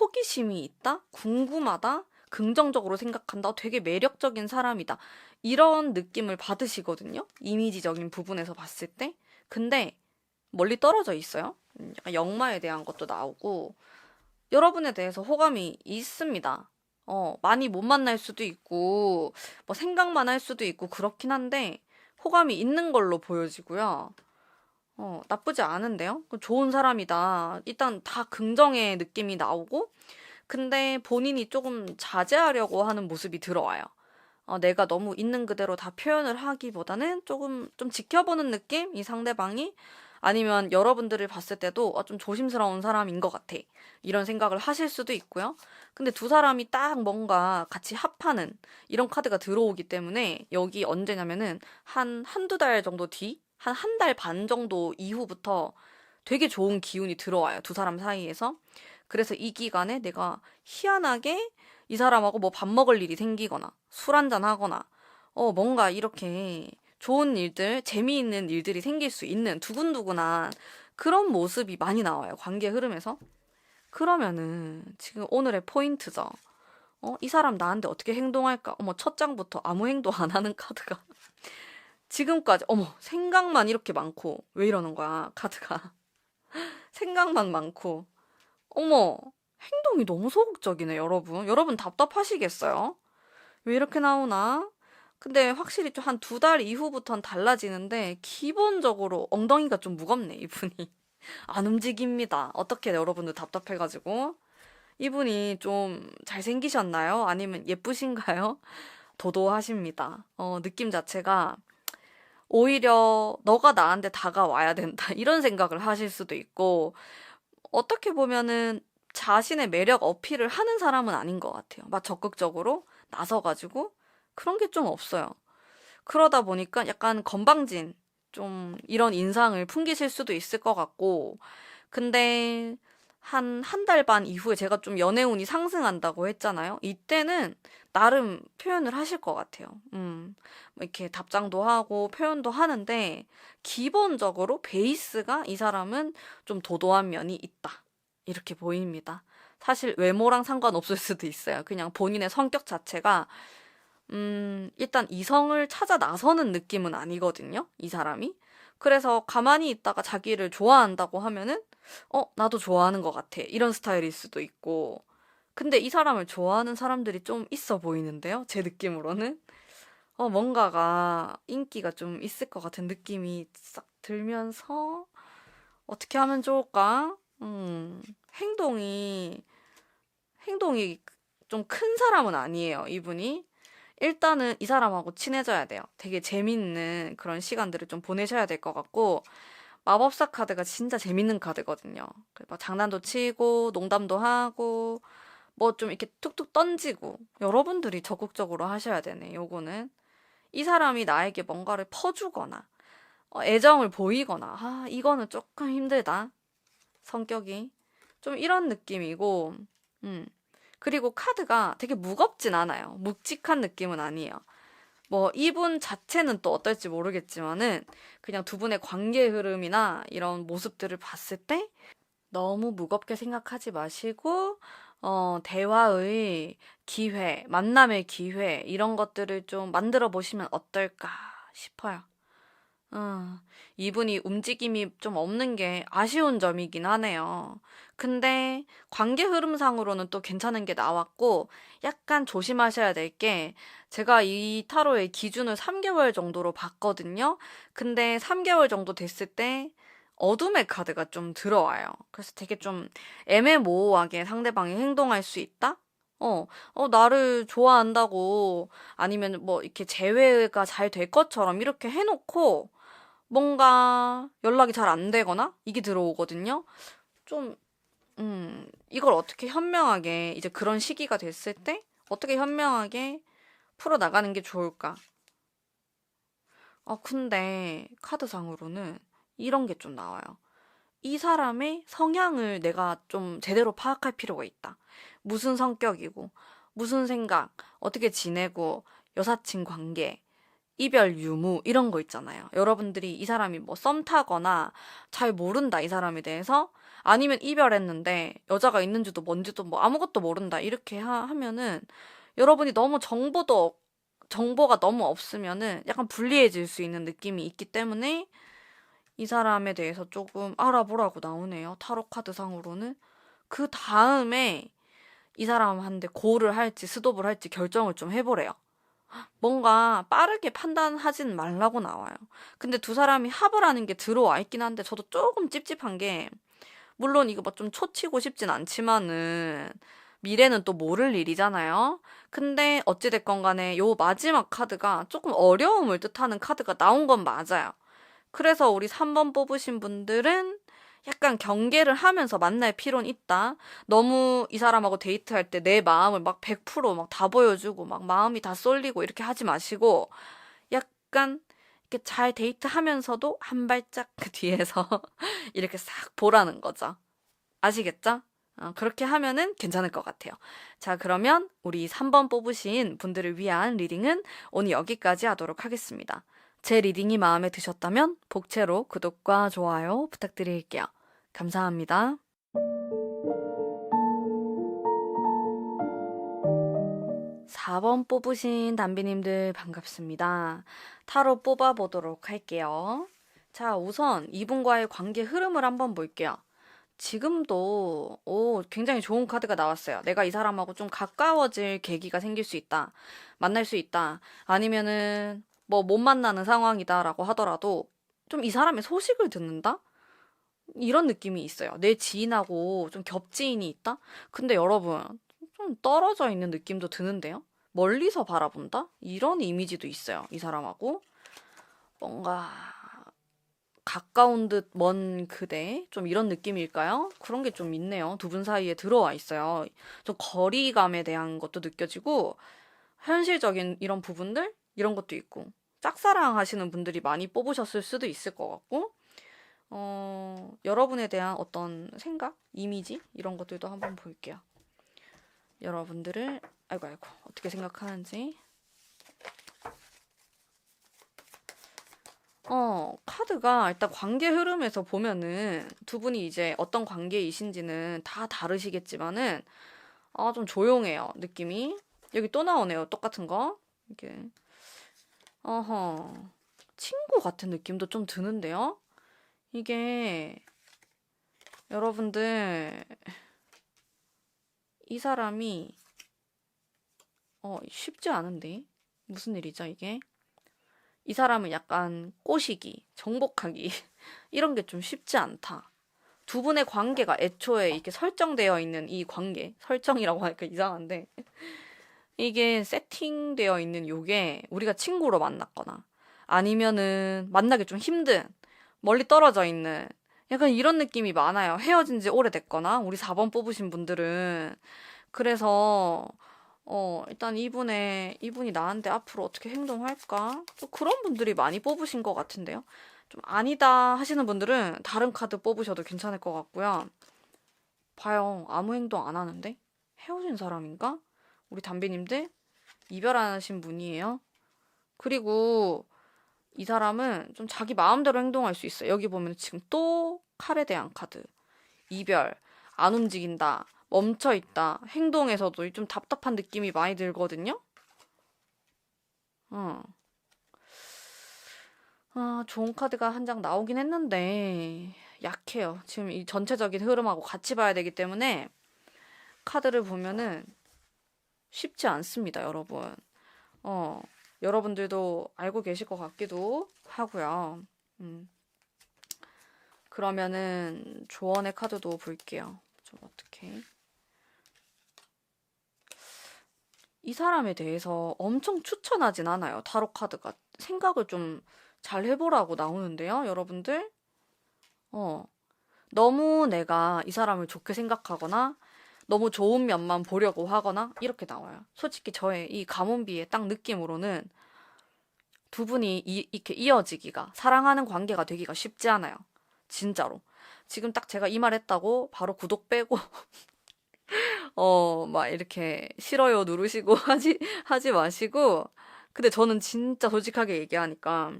호기심이 있다? 궁금하다? 긍정적으로 생각한다? 되게 매력적인 사람이다. 이런 느낌을 받으시거든요? 이미지적인 부분에서 봤을 때. 근데 멀리 떨어져 있어요. 약간 역마에 대한 것도 나오고, 여러분에 대해서 호감이 있습니다. 많이 못 만날 수도 있고, 뭐 생각만 할 수도 있고, 그렇긴 한데, 호감이 있는 걸로 보여지고요. 나쁘지 않은데요? 좋은 사람이다. 일단 다 긍정의 느낌이 나오고, 근데 본인이 조금 자제하려고 하는 모습이 들어와요. 내가 너무 있는 그대로 다 표현을 하기보다는 조금 좀 지켜보는 느낌? 이 상대방이? 아니면 여러분들을 봤을 때도 좀 조심스러운 사람인 것 같아. 이런 생각을 하실 수도 있고요. 근데 두 사람이 딱 뭔가 같이 합하는 이런 카드가 들어오기 때문에 여기 언제냐면은 한두 달 정도 뒤? 한 달 반 정도 이후부터 되게 좋은 기운이 들어와요. 두 사람 사이에서. 그래서 이 기간에 내가 희한하게 이 사람하고 뭐 밥 먹을 일이 생기거나 술 한잔 하거나 뭔가 이렇게 좋은 일들, 재미있는 일들이 생길 수 있는 두근두근한 그런 모습이 많이 나와요. 관계 흐름에서. 그러면은 지금 오늘의 포인트죠. 이 사람 나한테 어떻게 행동할까? 어머, 첫 장부터 아무 행동 안 하는 카드가 지금까지 생각만 이렇게 많고 왜 이러는 거야, 카드가. 생각만 많고 어머, 행동이 너무 소극적이네, 여러분. 여러분 답답하시겠어요? 왜 이렇게 나오나? 근데 확실히 좀 한 두 달 이후부터는 달라지는데, 기본적으로 엉덩이가 좀 무겁네, 이분이. 안 움직입니다. 어떻게 여러분들 답답해가지고. 이분이 좀 잘생기셨나요? 아니면 예쁘신가요? 도도하십니다. 느낌 자체가 오히려 너가 나한테 다가와야 된다. 이런 생각을 하실 수도 있고, 어떻게 보면은 자신의 매력 어필을 하는 사람은 아닌 것 같아요. 막 적극적으로 나서가지고 그런 게 좀 없어요. 그러다 보니까 약간 건방진 좀 이런 인상을 풍기실 수도 있을 것 같고, 근데 한 달 반 이후에 제가 좀 연애운이 상승한다고 했잖아요. 이때는 나름 표현을 하실 것 같아요. 뭐 이렇게 답장도 하고 표현도 하는데, 기본적으로 베이스가 이 사람은 좀 도도한 면이 있다. 이렇게 보입니다. 사실 외모랑 상관없을 수도 있어요. 그냥 본인의 성격 자체가 일단 이성을 찾아 나서는 느낌은 아니거든요, 이 사람이. 그래서 가만히 있다가 자기를 좋아한다고 하면은, 나도 좋아하는 것 같아. 이런 스타일일 수도 있고. 근데 이 사람을 좋아하는 사람들이 좀 있어 보이는데요, 제 느낌으로는. 뭔가가 인기가 좀 있을 것 같은 느낌이 싹 들면서, 어떻게 하면 좋을까? 행동이, 행동이 좀 큰 사람은 아니에요, 이분이. 일단은 이 사람하고 친해져야 돼요. 되게 재밌는 그런 시간들을 좀 보내셔야 될 것 같고, 마법사 카드가 진짜 재밌는 카드거든요. 막 장난도 치고, 농담도 하고, 뭐 좀 이렇게 툭툭 던지고, 여러분들이 적극적으로 하셔야 되네, 요거는. 이 사람이 나에게 뭔가를 퍼주거나, 애정을 보이거나, 이거는 조금 힘들다. 성격이. 좀 이런 느낌이고, 음. 그리고 카드가 되게 무겁진 않아요. 묵직한 느낌은 아니에요. 뭐 이분 자체는 또 어떨지 모르겠지만은 그냥 두 분의 관계 흐름이나 이런 모습들을 봤을 때 너무 무겁게 생각하지 마시고 대화의 기회, 만남의 기회 이런 것들을 좀 만들어 보시면 어떨까 싶어요. 이분이 움직임이 좀 없는 게 아쉬운 점이긴 하네요. 근데 관계 흐름상으로는 또 괜찮은 게 나왔고, 약간 조심하셔야 될 게, 제가 이 타로의 기준을 3개월 정도로 봤거든요. 근데 3개월 정도 됐을 때, 어둠의 카드가 좀 들어와요. 그래서 되게 좀 애매모호하게 상대방이 행동할 수 있다? 나를 좋아한다고, 아니면 뭐 이렇게 재회가 잘 될 것처럼 이렇게 해놓고, 뭔가 연락이 잘 안 되거나 이게 들어오거든요. 좀, 이걸 어떻게 현명하게 이제 그런 시기가 됐을 때 어떻게 현명하게 풀어나가는 게 좋을까? 근데 카드상으로는 이런 게 좀 나와요. 이 사람의 성향을 내가 좀 제대로 파악할 필요가 있다. 무슨 성격이고, 무슨 생각, 어떻게 지내고, 여사친 관계, 이별 유무, 이런 거 있잖아요. 여러분들이 이 사람이 뭐 썸 타거나 잘 모른다, 이 사람에 대해서. 아니면 이별했는데 여자가 있는지도 뭔지도 뭐 아무것도 모른다, 이렇게 하면은 여러분이 너무 정보가 너무 없으면은 약간 불리해질 수 있는 느낌이 있기 때문에 이 사람에 대해서 조금 알아보라고 나오네요. 타로 카드상으로는. 그 다음에 이 사람한테 고를 할지 스톱을 할지 결정을 좀 해보래요. 뭔가 빠르게 판단하진 말라고 나와요. 근데 두 사람이 합을 하는 게 들어와 있긴 한데 저도 조금 찝찝한 게, 물론 이거 뭐 좀 초치고 싶진 않지만은 미래는 또 모를 일이잖아요. 근데 어찌됐건 간에 요 마지막 카드가 조금 어려움을 뜻하는 카드가 나온 건 맞아요. 그래서 우리 3번 뽑으신 분들은 약간 경계를 하면서 만날 필요는 있다. 너무 이 사람하고 데이트할 때 내 마음을 막 100%막 다 보여주고 막 마음이 다 쏠리고 이렇게 하지 마시고, 약간 이렇게 잘 데이트하면서도 한 발짝 그 뒤에서 이렇게 싹 보라는 거죠. 아시겠죠? 그렇게 하면은 괜찮을 것 같아요. 자, 그러면 우리 3번 뽑으신 분들을 위한 리딩은 오늘 여기까지 하도록 하겠습니다. 제 리딩이 마음에 드셨다면 복채로 구독과 좋아요 부탁드릴게요. 감사합니다. 4번 뽑으신 담비님들 반갑습니다. 타로 뽑아보도록 할게요. 자, 우선 이분과의 관계 흐름을 한번 볼게요. 지금도 굉장히 좋은 카드가 나왔어요. 내가 이 사람하고 좀 가까워질 계기가 생길 수 있다. 만날 수 있다. 아니면은 뭐 못 만나는 상황이다라고 하더라도 좀 이 사람의 소식을 듣는다? 이런 느낌이 있어요. 내 지인하고 좀 겹지인이 있다? 근데 여러분, 좀 떨어져 있는 느낌도 드는데요? 멀리서 바라본다? 이런 이미지도 있어요. 이 사람하고. 뭔가 가까운 듯 먼 그대? 좀 이런 느낌일까요? 그런 게 좀 있네요. 두 분 사이에 들어와 있어요. 좀 거리감에 대한 것도 느껴지고, 현실적인 이런 부분들? 이런 것도 있고, 짝사랑 하시는 분들이 많이 뽑으셨을 수도 있을 것 같고, 여러분에 대한 어떤 생각? 이미지? 이런 것들도 한번 볼게요. 여러분들을, 아이고, 어떻게 생각하는지. 카드가 일단 관계 흐름에서 보면은 두 분이 이제 어떤 관계이신지는 다 다르시겠지만은, 좀 조용해요, 느낌이. 여기 또 나오네요, 똑같은 거. 이게, 어허, 친구 같은 느낌도 좀 드는데요? 이게, 여러분들, 이 사람이, 쉽지 않은데? 무슨 일이죠, 이게? 이 사람은 약간 꼬시기, 정복하기, 이런 게 좀 쉽지 않다. 두 분의 관계가 애초에 이렇게 설정되어 있는 이 관계, 설정이라고 하니까 이상한데, 이게 세팅되어 있는 요게 우리가 친구로 만났거나, 아니면은 만나기 좀 힘든, 멀리 떨어져 있는, 약간 이런 느낌이 많아요. 헤어진 지 오래됐거나, 우리 4번 뽑으신 분들은. 그래서, 일단 이분이 나한테 앞으로 어떻게 행동할까? 또 그런 분들이 많이 뽑으신 것 같은데요. 좀 아니다 하시는 분들은 다른 카드 뽑으셔도 괜찮을 것 같고요. 봐요. 아무 행동 안 하는데? 헤어진 사람인가? 우리 담비님들 이별하신 분이에요. 그리고 이 사람은 좀 자기 마음대로 행동할 수 있어요. 여기 보면 지금 또 칼에 대한 카드. 이별, 안 움직인다, 멈춰 있다, 행동에서도 좀 답답한 느낌이 많이 들거든요. 어. 좋은 카드가 한 장 나오긴 했는데 약해요. 지금 이 전체적인 흐름하고 같이 봐야 되기 때문에 카드를 보면은 쉽지 않습니다, 여러분. 어, 여러분들도 알고 계실 것 같기도 하고요. 음, 그러면은 조언의 카드도 볼게요. 좀 어떻게. 이 사람에 대해서 엄청 추천하진 않아요. 타로 카드가. 생각을 좀 잘 해보라고 나오는데요, 여러분들. 어, 너무 내가 이 사람을 좋게 생각하거나, 너무 좋은 면만 보려고 하거나, 이렇게 나와요. 솔직히 저의 이 가문비의 딱 느낌으로는 두 분이 이렇게 이어지기가, 사랑하는 관계가 되기가 쉽지 않아요. 진짜로. 지금 딱 제가 이 말 했다고 바로 구독 빼고 막 이렇게 싫어요 누르시고 하지 마시고. 근데 저는 진짜 솔직하게 얘기하니까,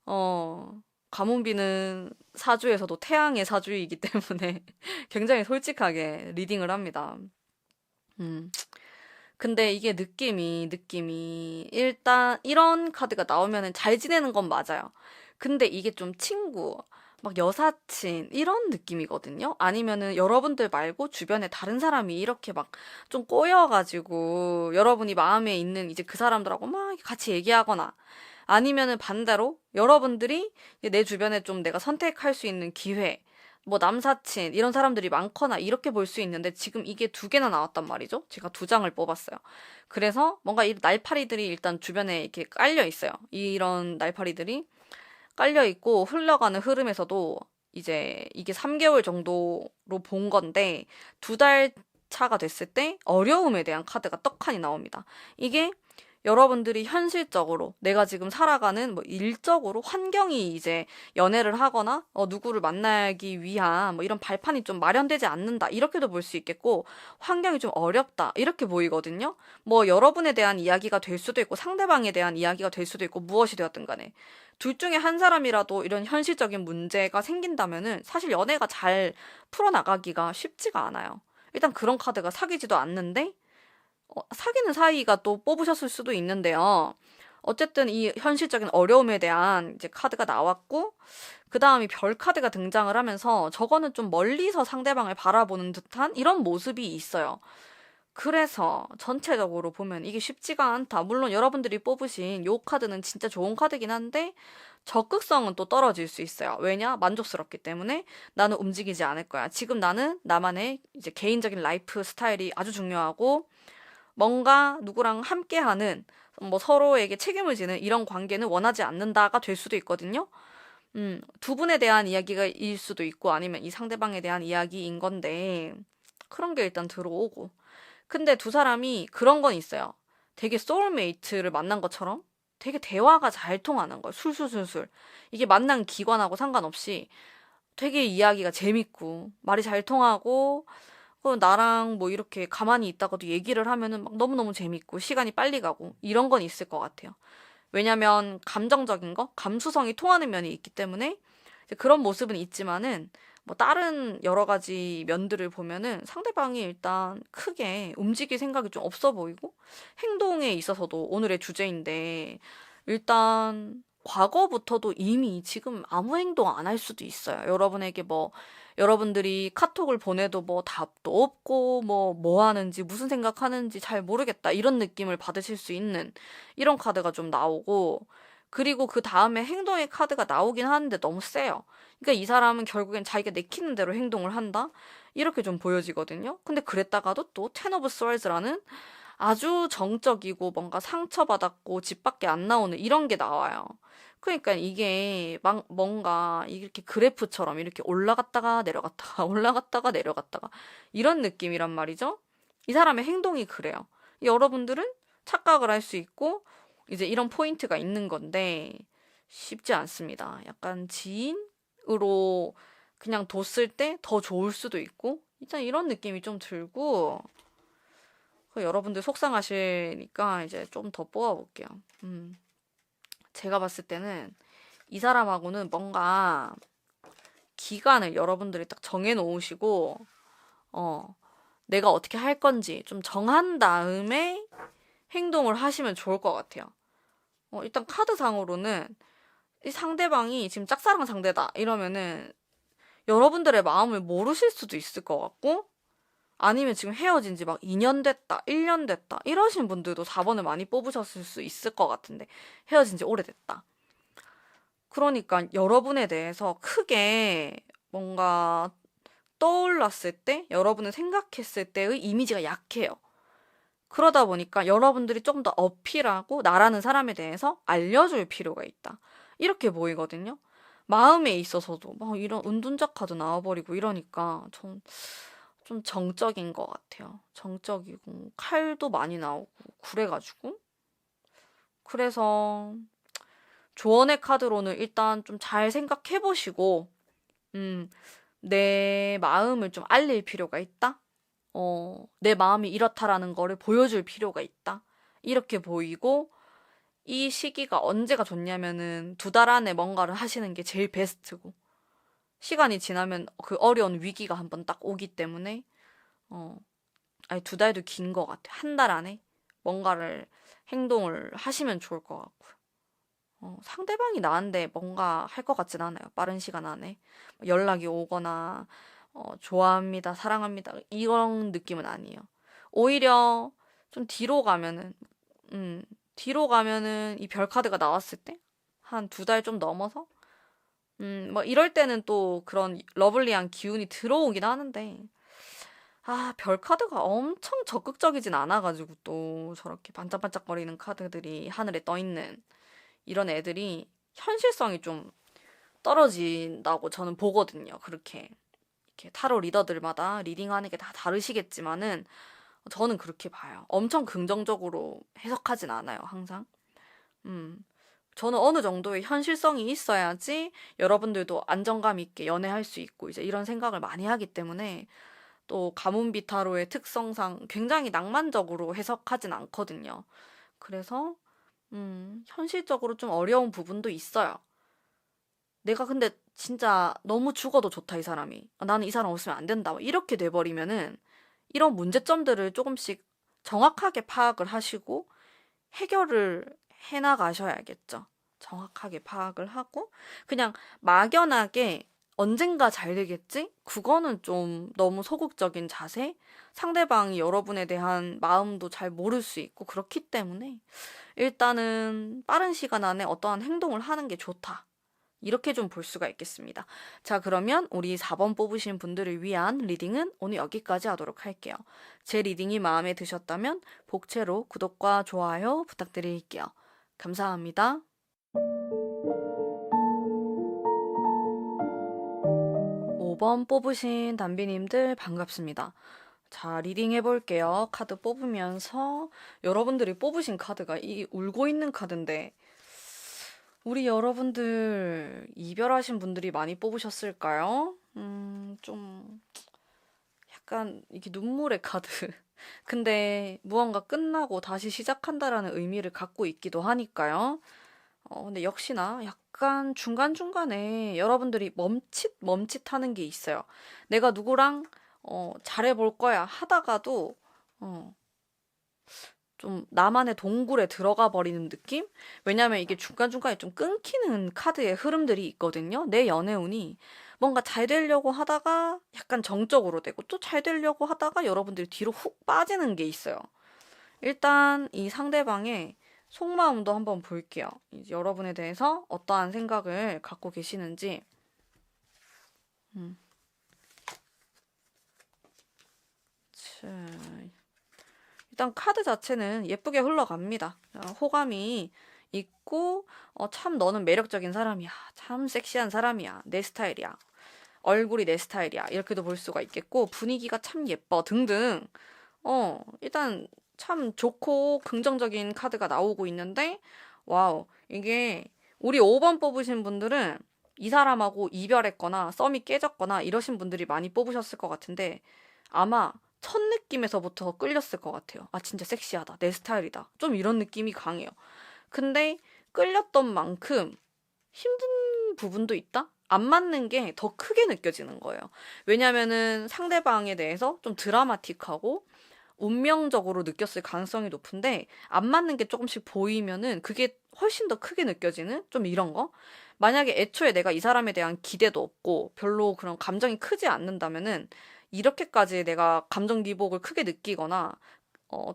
어, 가문비는 사주에서도 태양의 사주이기 때문에 굉장히 솔직하게 리딩을 합니다. 음. 근데 이게 느낌이 일단 이런 카드가 나오면은 잘 지내는 건 맞아요. 근데 이게 좀 친구, 막 여사친 이런 느낌이거든요. 아니면은 여러분들 말고 주변에 다른 사람이 이렇게 막 좀 꼬여가지고 여러분이 마음에 있는 이제 그 사람들하고 막 같이 얘기하거나, 아니면은 반대로 여러분들이 내 주변에 좀 내가 선택할 수 있는 기회, 뭐 남사친 이런 사람들이 많거나 이렇게 볼 수 있는데, 지금 이게 두 개나 나왔단 말이죠. 제가 두 장을 뽑았어요. 그래서 뭔가 이 날파리들이 일단 주변에 이렇게 깔려 있어요. 이런 날파리들이 깔려 있고, 흘러가는 흐름에서도 이제 이게 3개월 정도로 본 건데, 2달 차가 됐을 때 어려움에 대한 카드가 떡하니 나옵니다. 이게 여러분들이 현실적으로 내가 지금 살아가는 뭐 일적으로 환경이 이제 연애를 하거나 누구를 만나기 위한 뭐 이런 발판이 좀 마련되지 않는다, 이렇게도 볼 수 있겠고, 환경이 좀 어렵다 이렇게 보이거든요. 뭐 여러분에 대한 이야기가 될 수도 있고 상대방에 대한 이야기가 될 수도 있고, 무엇이 되었든 간에 둘 중에 한 사람이라도 이런 현실적인 문제가 생긴다면은 사실 연애가 잘 풀어나가기가 쉽지가 않아요. 일단 그런 카드가 사귀지도 않는데, 사귀는 사이가 또 뽑으셨을 수도 있는데요. 어쨌든 이 현실적인 어려움에 대한 이제 카드가 나왔고, 그 다음이 별 카드가 등장을 하면서 저거는 좀 멀리서 상대방을 바라보는 듯한 이런 모습이 있어요. 그래서 전체적으로 보면 이게 쉽지가 않다. 물론 여러분들이 뽑으신 요 카드는 진짜 좋은 카드긴 한데, 적극성은 또 떨어질 수 있어요. 왜냐? 만족스럽기 때문에 나는 움직이지 않을 거야. 지금 나는 나만의 이제 개인적인 라이프 스타일이 아주 중요하고, 뭔가 누구랑 함께하는, 뭐 서로에게 책임을 지는 이런 관계는 원하지 않는다가 될 수도 있거든요. 두 분에 대한 이야기가 일 수도 있고, 아니면 이 상대방에 대한 이야기인 건데, 그런 게 일단 들어오고. 근데 두 사람이 그런 건 있어요. 되게 소울메이트를 만난 것처럼 되게 대화가 잘 통하는 거예요. 술술술술. 이게 만난 기관하고 상관없이 되게 이야기가 재밌고, 말이 잘 통하고, 나랑 뭐 이렇게 가만히 있다가도 얘기를 하면은 막 너무너무 재밌고 시간이 빨리 가고 이런 건 있을 것 같아요. 왜냐면 감정적인 거, 감수성이 통하는 면이 있기 때문에 이제 그런 모습은 있지만은, 뭐 다른 여러 가지 면들을 보면은 상대방이 일단 크게 움직일 생각이 좀 없어 보이고, 행동에 있어서도 오늘의 주제인데 일단 과거부터도 이미 지금 아무 행동 안 할 수도 있어요. 여러분에게 뭐 여러분들이 카톡을 보내도 뭐 답도 없고, 뭐 하는지 무슨 생각하는지 잘 모르겠다 이런 느낌을 받으실 수 있는 이런 카드가 좀 나오고, 그리고 그 다음에 행동의 카드가 나오긴 하는데 너무 세요. 그러니까 이 사람은 결국엔 자기가 내키는 대로 행동을 한다, 이렇게 좀 보여지거든요. 근데 그랬다가도 또 텐 오브 스월즈라는 아주 정적이고 뭔가 상처받았고 집 밖에 안 나오는 이런 게 나와요. 그러니까 이게 막 뭔가 이렇게 그래프처럼 이렇게 올라갔다가 내려갔다가 올라갔다가 내려갔다가 이런 느낌이란 말이죠. 이 사람의 행동이 그래요. 여러분들은 착각을 할 수 있고 이제 이런 포인트가 있는 건데, 쉽지 않습니다. 약간 지인으로 그냥 뒀을 때 더 좋을 수도 있고, 일단 이런 느낌이 좀 들고, 여러분들 속상하시니까 이제 좀 더 뽑아볼게요. 제가 봤을 때는 이 사람하고는 뭔가 기간을 여러분들이 딱 정해 놓으시고, 어, 내가 어떻게 할 건지 좀 정한 다음에 행동을 하시면 좋을 것 같아요. 일단 카드상으로는 이 상대방이 지금 짝사랑 상대다 이러면은 여러분들의 마음을 모르실 수도 있을 것 같고, 아니면 지금 헤어진 지 막 2년 됐다, 1년 됐다 이러신 분들도 4번을 많이 뽑으셨을 수 있을 것 같은데, 헤어진 지 오래됐다. 그러니까 여러분에 대해서 크게 뭔가 떠올랐을 때, 여러분을 생각했을 때의 이미지가 약해요. 그러다 보니까 여러분들이 좀 더 어필하고 나라는 사람에 대해서 알려줄 필요가 있다, 이렇게 보이거든요. 마음에 있어서도 막 이런 은둔자 카드 나와버리고 이러니까 좀 정적인 것 같아요. 정적이고 칼도 많이 나오고 그래가지고, 그래서 조언의 카드로는 일단 좀 잘 생각해 보시고 음, 내 마음을 좀 알릴 필요가 있다? 내 마음이 이렇다라는 거를 보여줄 필요가 있다. 이렇게 보이고, 이 시기가 언제가 좋냐면은 2달 안에 뭔가를 하시는 게 제일 베스트고, 시간이 지나면 그 어려운 위기가 한번 딱 오기 때문에, 어, 아니 2달도 긴 것 같아. 1달 안에 뭔가를 행동을 하시면 좋을 것 같고. 상대방이 나한테 뭔가 할 것 같진 않아요. 빠른 시간 안에. 연락이 오거나, 좋아합니다, 사랑합니다. 이런 느낌은 아니에요. 오히려 좀 뒤로 가면은 이 별 카드가 나왔을 때? 한 2달 좀 넘어서? 뭐 이럴 때는 또 그런 러블리한 기운이 들어오긴 하는데, 별 카드가 엄청 적극적이진 않아가지고 또 저렇게 반짝반짝거리는 카드들이 하늘에 떠 있는 이런 애들이 현실성이 좀 떨어진다고 저는 보거든요. 그렇게. 이렇게 타로 리더들마다 리딩하는 게 다 다르시겠지만은 저는 그렇게 봐요. 엄청 긍정적으로 해석하진 않아요, 항상. 음. 저는 어느 정도의 현실성이 있어야지 여러분들도 안정감 있게 연애할 수 있고 이제 이런 생각을 많이 하기 때문에 또 가문비 타로의 특성상 굉장히 낭만적으로 해석하진 않거든요. 그래서 현실적으로 좀 어려운 부분도 있어요. 내가 근데 진짜 너무 죽어도 좋다, 이 사람이. 나는 이 사람 없으면 안 된다. 이렇게 돼버리면은 이런 문제점들을 조금씩 정확하게 파악을 하시고 해결을 해나가셔야겠죠. 정확하게 파악을 하고 그냥 막연하게 언젠가 잘 되겠지? 그거는 좀 너무 소극적인 자세? 상대방이 여러분에 대한 마음도 잘 모를 수 있고 그렇기 때문에 일단은 빠른 시간 안에 어떠한 행동을 하는 게 좋다. 이렇게 좀 볼 수가 있겠습니다. 자, 그러면 우리 4번 뽑으신 분들을 위한 리딩은 오늘 여기까지 하도록 할게요. 제 리딩이 마음에 드셨다면 복채로 구독과 좋아요 부탁드릴게요. 감사합니다. 5번 뽑으신 담비님들 반갑습니다. 자, 리딩 해볼게요. 카드 뽑으면서 여러분들이 뽑으신 카드가 이 울고 있는 카드인데 우리 여러분들 이별하신 분들이 많이 뽑으셨을까요? 좀 약간 이게 눈물의 카드. 근데 무언가 끝나고 다시 시작한다라는 의미를 갖고 있기도 하니까요. 근데 역시나 약간 중간중간에 여러분들이 멈칫하는 게 있어요. 내가 누구랑 잘해볼 거야 하다가도 어, 좀 나만의 동굴에 들어가 버리는 느낌? 왜냐면 이게 중간중간에 좀 끊기는 카드의 흐름들이 있거든요. 내 연애운이 뭔가 잘 되려고 하다가 약간 정적으로 되고 또 잘 되려고 하다가 여러분들이 뒤로 훅 빠지는 게 있어요. 일단 이 상대방의 속마음도 한번 볼게요. 이제 여러분에 대해서 어떠한 생각을 갖고 계시는지. 음. 자, 일단 카드 자체는 예쁘게 흘러갑니다. 호감이 있고, 참 너는 매력적인 사람이야. 참 섹시한 사람이야. 내 스타일이야. 얼굴이 내 스타일이야. 이렇게도 볼 수가 있겠고, 분위기가 참 예뻐. 등등. 일단 참 좋고 긍정적인 카드가 나오고 있는데, 와우. 이게 우리 5번 뽑으신 분들은 이 사람하고 이별했거나 썸이 깨졌거나 이러신 분들이 많이 뽑으셨을 것 같은데, 아마 첫 느낌에서부터 끌렸을 것 같아요. 아, 진짜 섹시하다. 내 스타일이다. 좀 이런 느낌이 강해요. 근데 끌렸던 만큼 힘든 부분도 있다? 안 맞는 게 더 크게 느껴지는 거예요. 왜냐면은 상대방에 대해서 좀 드라마틱하고 운명적으로 느꼈을 가능성이 높은데 안 맞는 게 조금씩 보이면은 그게 훨씬 더 크게 느껴지는 좀 이런 거? 만약에 애초에 내가 이 사람에 대한 기대도 없고 별로 그런 감정이 크지 않는다면은 이렇게까지 내가 감정 기복을 크게 느끼거나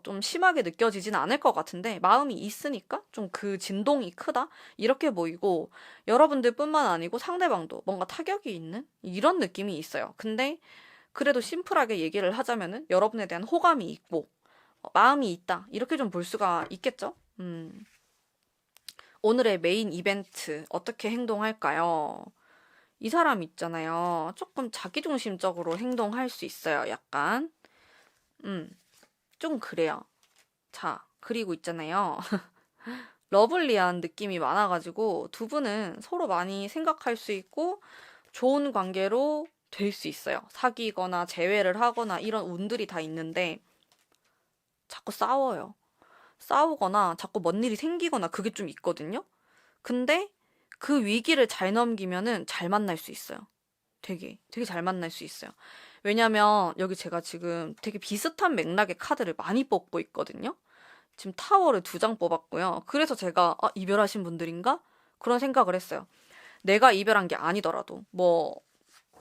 좀 심하게 느껴지진 않을 것 같은데 마음이 있으니까 좀 그 진동이 크다 이렇게 보이고 여러분들뿐만 아니고 상대방도 뭔가 타격이 있는 이런 느낌이 있어요. 근데 그래도 심플하게 얘기를 하자면은 여러분에 대한 호감이 있고 마음이 있다 이렇게 좀 볼 수가 있겠죠. 오늘의 메인 이벤트 어떻게 행동할까요? 이 사람 있잖아요. 조금 자기중심적으로 행동할 수 있어요. 약간 좀 그래요. 자, 그리고 있잖아요. 러블리한 느낌이 많아가지고 두 분은 서로 많이 생각할 수 있고 좋은 관계로 될 수 있어요. 사귀거나 재회를 하거나 이런 운들이 다 있는데 자꾸 싸워요. 싸우거나 자꾸 뭔 일이 생기거나 그게 좀 있거든요. 근데 그 위기를 잘 넘기면은 잘 만날 수 있어요. 되게 잘 만날 수 있어요. 왜냐면 여기 제가 지금 되게 비슷한 맥락의 카드를 많이 뽑고 있거든요. 지금 타워를 2장 뽑았고요. 그래서 제가 이별하신 분들인가? 그런 생각을 했어요. 내가 이별한 게 아니더라도 뭐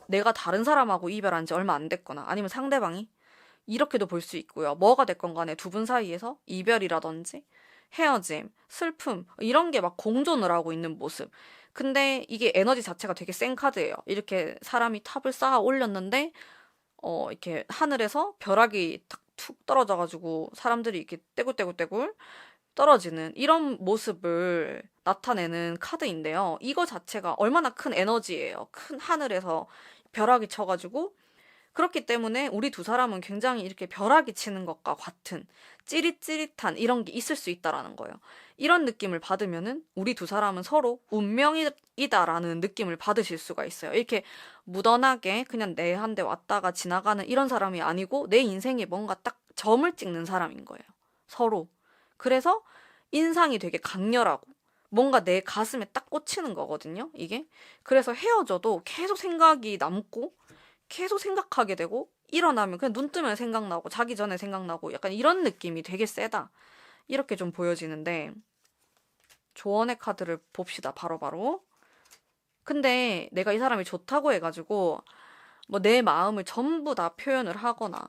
내가 다른 사람하고 이별한 지 얼마 안 됐거나 아니면 상대방이 이렇게도 볼 수 있고요. 뭐가 됐건 간에 두 분 사이에서 이별이라든지 헤어짐, 슬픔 이런 게 막 공존을 하고 있는 모습. 근데 이게 에너지 자체가 되게 센 카드예요. 이렇게 사람이 탑을 쌓아 올렸는데 이렇게 하늘에서 벼락이 탁툭 떨어져가지고 사람들이 이렇게 떼굴떼굴떼굴 떨어지는 이런 모습을 나타내는 카드인데요. 이거 자체가 얼마나 큰 에너지예요. 큰 하늘에서 벼락이 쳐가지고 그렇기 때문에 우리 두 사람은 굉장히 이렇게 벼락이 치는 것과 같은 찌릿찌릿한 이런 게 있을 수 있다라는 거예요. 이런 느낌을 받으면은 우리 두 사람은 서로 운명이다라는 느낌을 받으실 수가 있어요. 이렇게 무던하게 그냥 내 한 대 왔다가 지나가는 이런 사람이 아니고 내 인생에 뭔가 딱 점을 찍는 사람인 거예요. 서로. 그래서 인상이 되게 강렬하고 뭔가 내 가슴에 딱 꽂히는 거거든요, 이게. 그래서 헤어져도 계속 생각이 남고 계속 생각하게 되고 일어나면 그냥 눈 뜨면 생각나고 자기 전에 생각나고 약간 이런 느낌이 되게 세다. 이렇게 좀 보여지는데 조언의 카드를 봅시다. 바로바로. 근데 내가 이 사람이 좋다고 해가지고 뭐 내 마음을 전부 다 표현을 하거나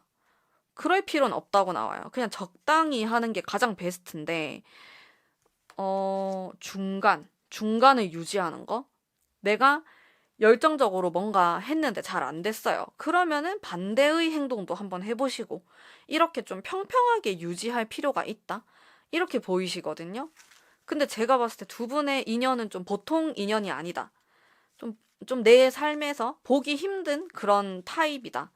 그럴 필요는 없다고 나와요. 그냥 적당히 하는 게 가장 베스트인데 중간을 유지하는 거. 내가 열정적으로 뭔가 했는데 잘 안 됐어요. 그러면은 반대의 행동도 한번 해보시고, 이렇게 좀 평평하게 유지할 필요가 있다. 이렇게 보이시거든요. 근데 제가 봤을 때 두 분의 인연은 좀 보통 인연이 아니다. 좀 내 삶에서 보기 힘든 그런 타입이다.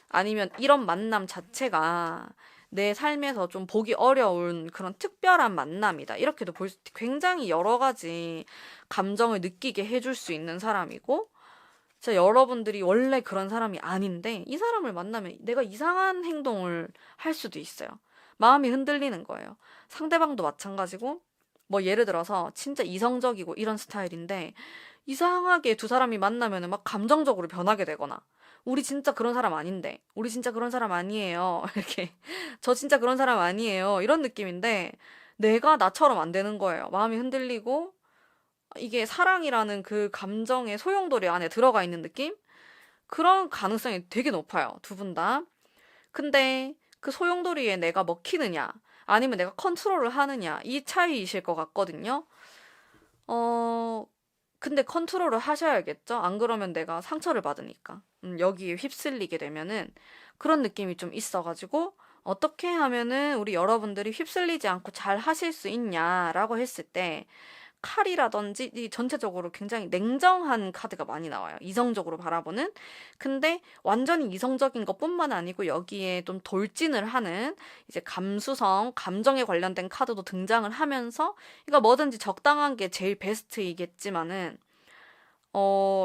아니면 이런 만남 자체가 내 삶에서 좀 보기 어려운 그런 특별한 만남이다. 이렇게도 볼 수, 굉장히 여러 가지 감정을 느끼게 해줄 수 있는 사람이고, 진짜 여러분들이 원래 그런 사람이 아닌데, 이 사람을 만나면 내가 이상한 행동을 할 수도 있어요. 마음이 흔들리는 거예요. 상대방도 마찬가지고, 뭐 예를 들어서 진짜 이성적이고 이런 스타일인데, 이상하게 두 사람이 만나면 막 감정적으로 변하게 되거나, 우리 진짜 그런 사람 아닌데, 우리 진짜 그런 사람 아니에요. 이렇게, 저 진짜 그런 사람 아니에요. 이런 느낌인데, 내가 나처럼 안 되는 거예요. 마음이 흔들리고, 이게 사랑이라는 그 감정의 소용돌이 안에 들어가 있는 느낌? 그런 가능성이 되게 높아요. 두 분 다. 근데 그 소용돌이에 내가 먹히느냐, 아니면 내가 컨트롤을 하느냐, 이 차이이실 것 같거든요. 어, 근데 컨트롤을 하셔야겠죠? 안 그러면 내가 상처를 받으니까. 여기에 휩쓸리게 되면은 그런 느낌이 좀 있어가지고, 어떻게 하면은 우리 여러분들이 휩쓸리지 않고 잘 하실 수 있냐라고 했을 때, 칼이라든지 이 전체적으로 굉장히 냉정한 카드가 많이 나와요. 이성적으로 바라보는. 근데 완전히 이성적인 것뿐만 아니고 여기에 좀 돌진을 하는 이제 감수성, 감정에 관련된 카드도 등장을 하면서 그러니까 뭐든지 적당한 게 제일 베스트이겠지만은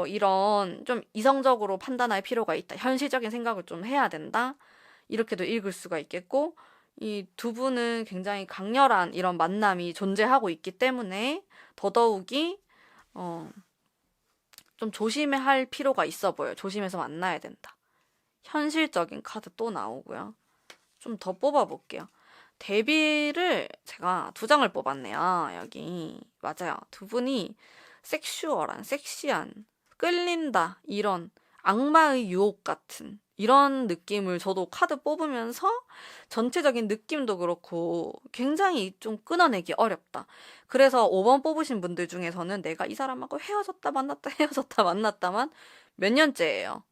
이런 좀 이성적으로 판단할 필요가 있다. 현실적인 생각을 좀 해야 된다. 이렇게도 읽을 수가 있겠고 이 두 분은 굉장히 강렬한 이런 만남이 존재하고 있기 때문에 더더욱이 어, 좀 조심해야 할 필요가 있어 보여요. 조심해서 만나야 된다. 현실적인 카드 또 나오고요. 좀 더 뽑아볼게요. 데뷔를 제가 2장을 뽑았네요. 여기 맞아요. 두 분이 섹슈얼한, 섹시한, 끌린다 이런 악마의 유혹 같은 이런 느낌을 저도 카드 뽑으면서 전체적인 느낌도 그렇고 굉장히 좀 끊어내기 어렵다. 그래서 5번 뽑으신 분들 중에서는 내가 이 사람하고 헤어졌다 만났다 헤어졌다 만났다만 몇 년째예요.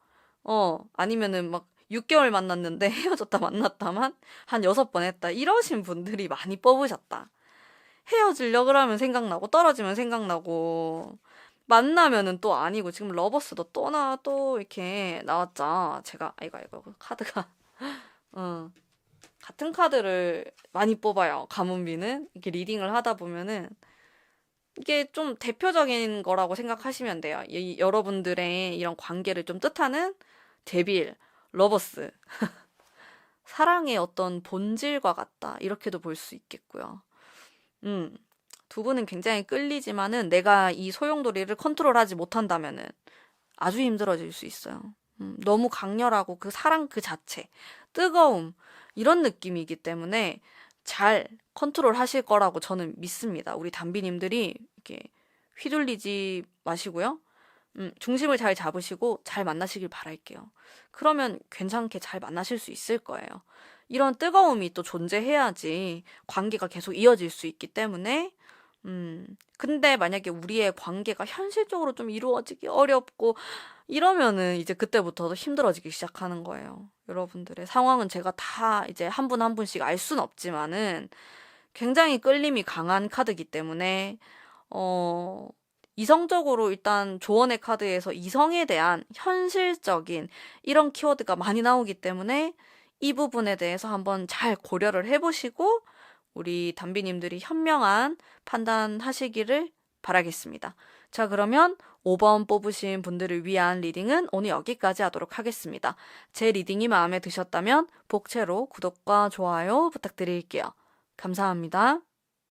아니면은 막 6개월 만났는데 헤어졌다 만났다만 한 6번 했다. 이러신 분들이 많이 뽑으셨다. 헤어지려 그러면 생각나고 떨어지면 생각나고 만나면은 또 아니고 지금 러버스도 또 이렇게 나왔죠. 제가 아이고 그 카드가 어, 같은 카드를 많이 뽑아요. 가문비는 이렇게 리딩을 하다 보면은 이게 좀 대표적인 거라고 생각하시면 돼요. 여러분들의 이런 관계를 좀 뜻하는 데빌, 러버스, 사랑의 어떤 본질과 같다. 이렇게도 볼 수 있겠고요. 음, 두 분은 굉장히 끌리지만은 내가 이 소용돌이를 컨트롤하지 못한다면은 아주 힘들어질 수 있어요. 너무 강렬하고 그 사랑 그 자체, 뜨거움, 이런 느낌이기 때문에 잘 컨트롤 하실 거라고 저는 믿습니다. 우리 담비님들이 이렇게 휘둘리지 마시고요. 중심을 잘 잡으시고 잘 만나시길 바랄게요. 그러면 괜찮게 잘 만나실 수 있을 거예요. 이런 뜨거움이 또 존재해야지 관계가 계속 이어질 수 있기 때문에 근데 만약에 우리의 관계가 현실적으로 좀 이루어지기 어렵고 이러면은 이제 그때부터 힘들어지기 시작하는 거예요. 여러분들의 상황은 제가 다 이제 한 분 한 분씩 알 순 없지만은 굉장히 끌림이 강한 카드이기 때문에 어, 이성적으로 일단 조언의 카드에서 이성에 대한 현실적인 이런 키워드가 많이 나오기 때문에 이 부분에 대해서 한번 잘 고려를 해보시고 우리 담비님들이 현명한 판단하시기를 바라겠습니다. 자, 그러면 5번 뽑으신 분들을 위한 리딩은 오늘 여기까지 하도록 하겠습니다. 제 리딩이 마음에 드셨다면 복채로 구독과 좋아요 부탁드릴게요. 감사합니다.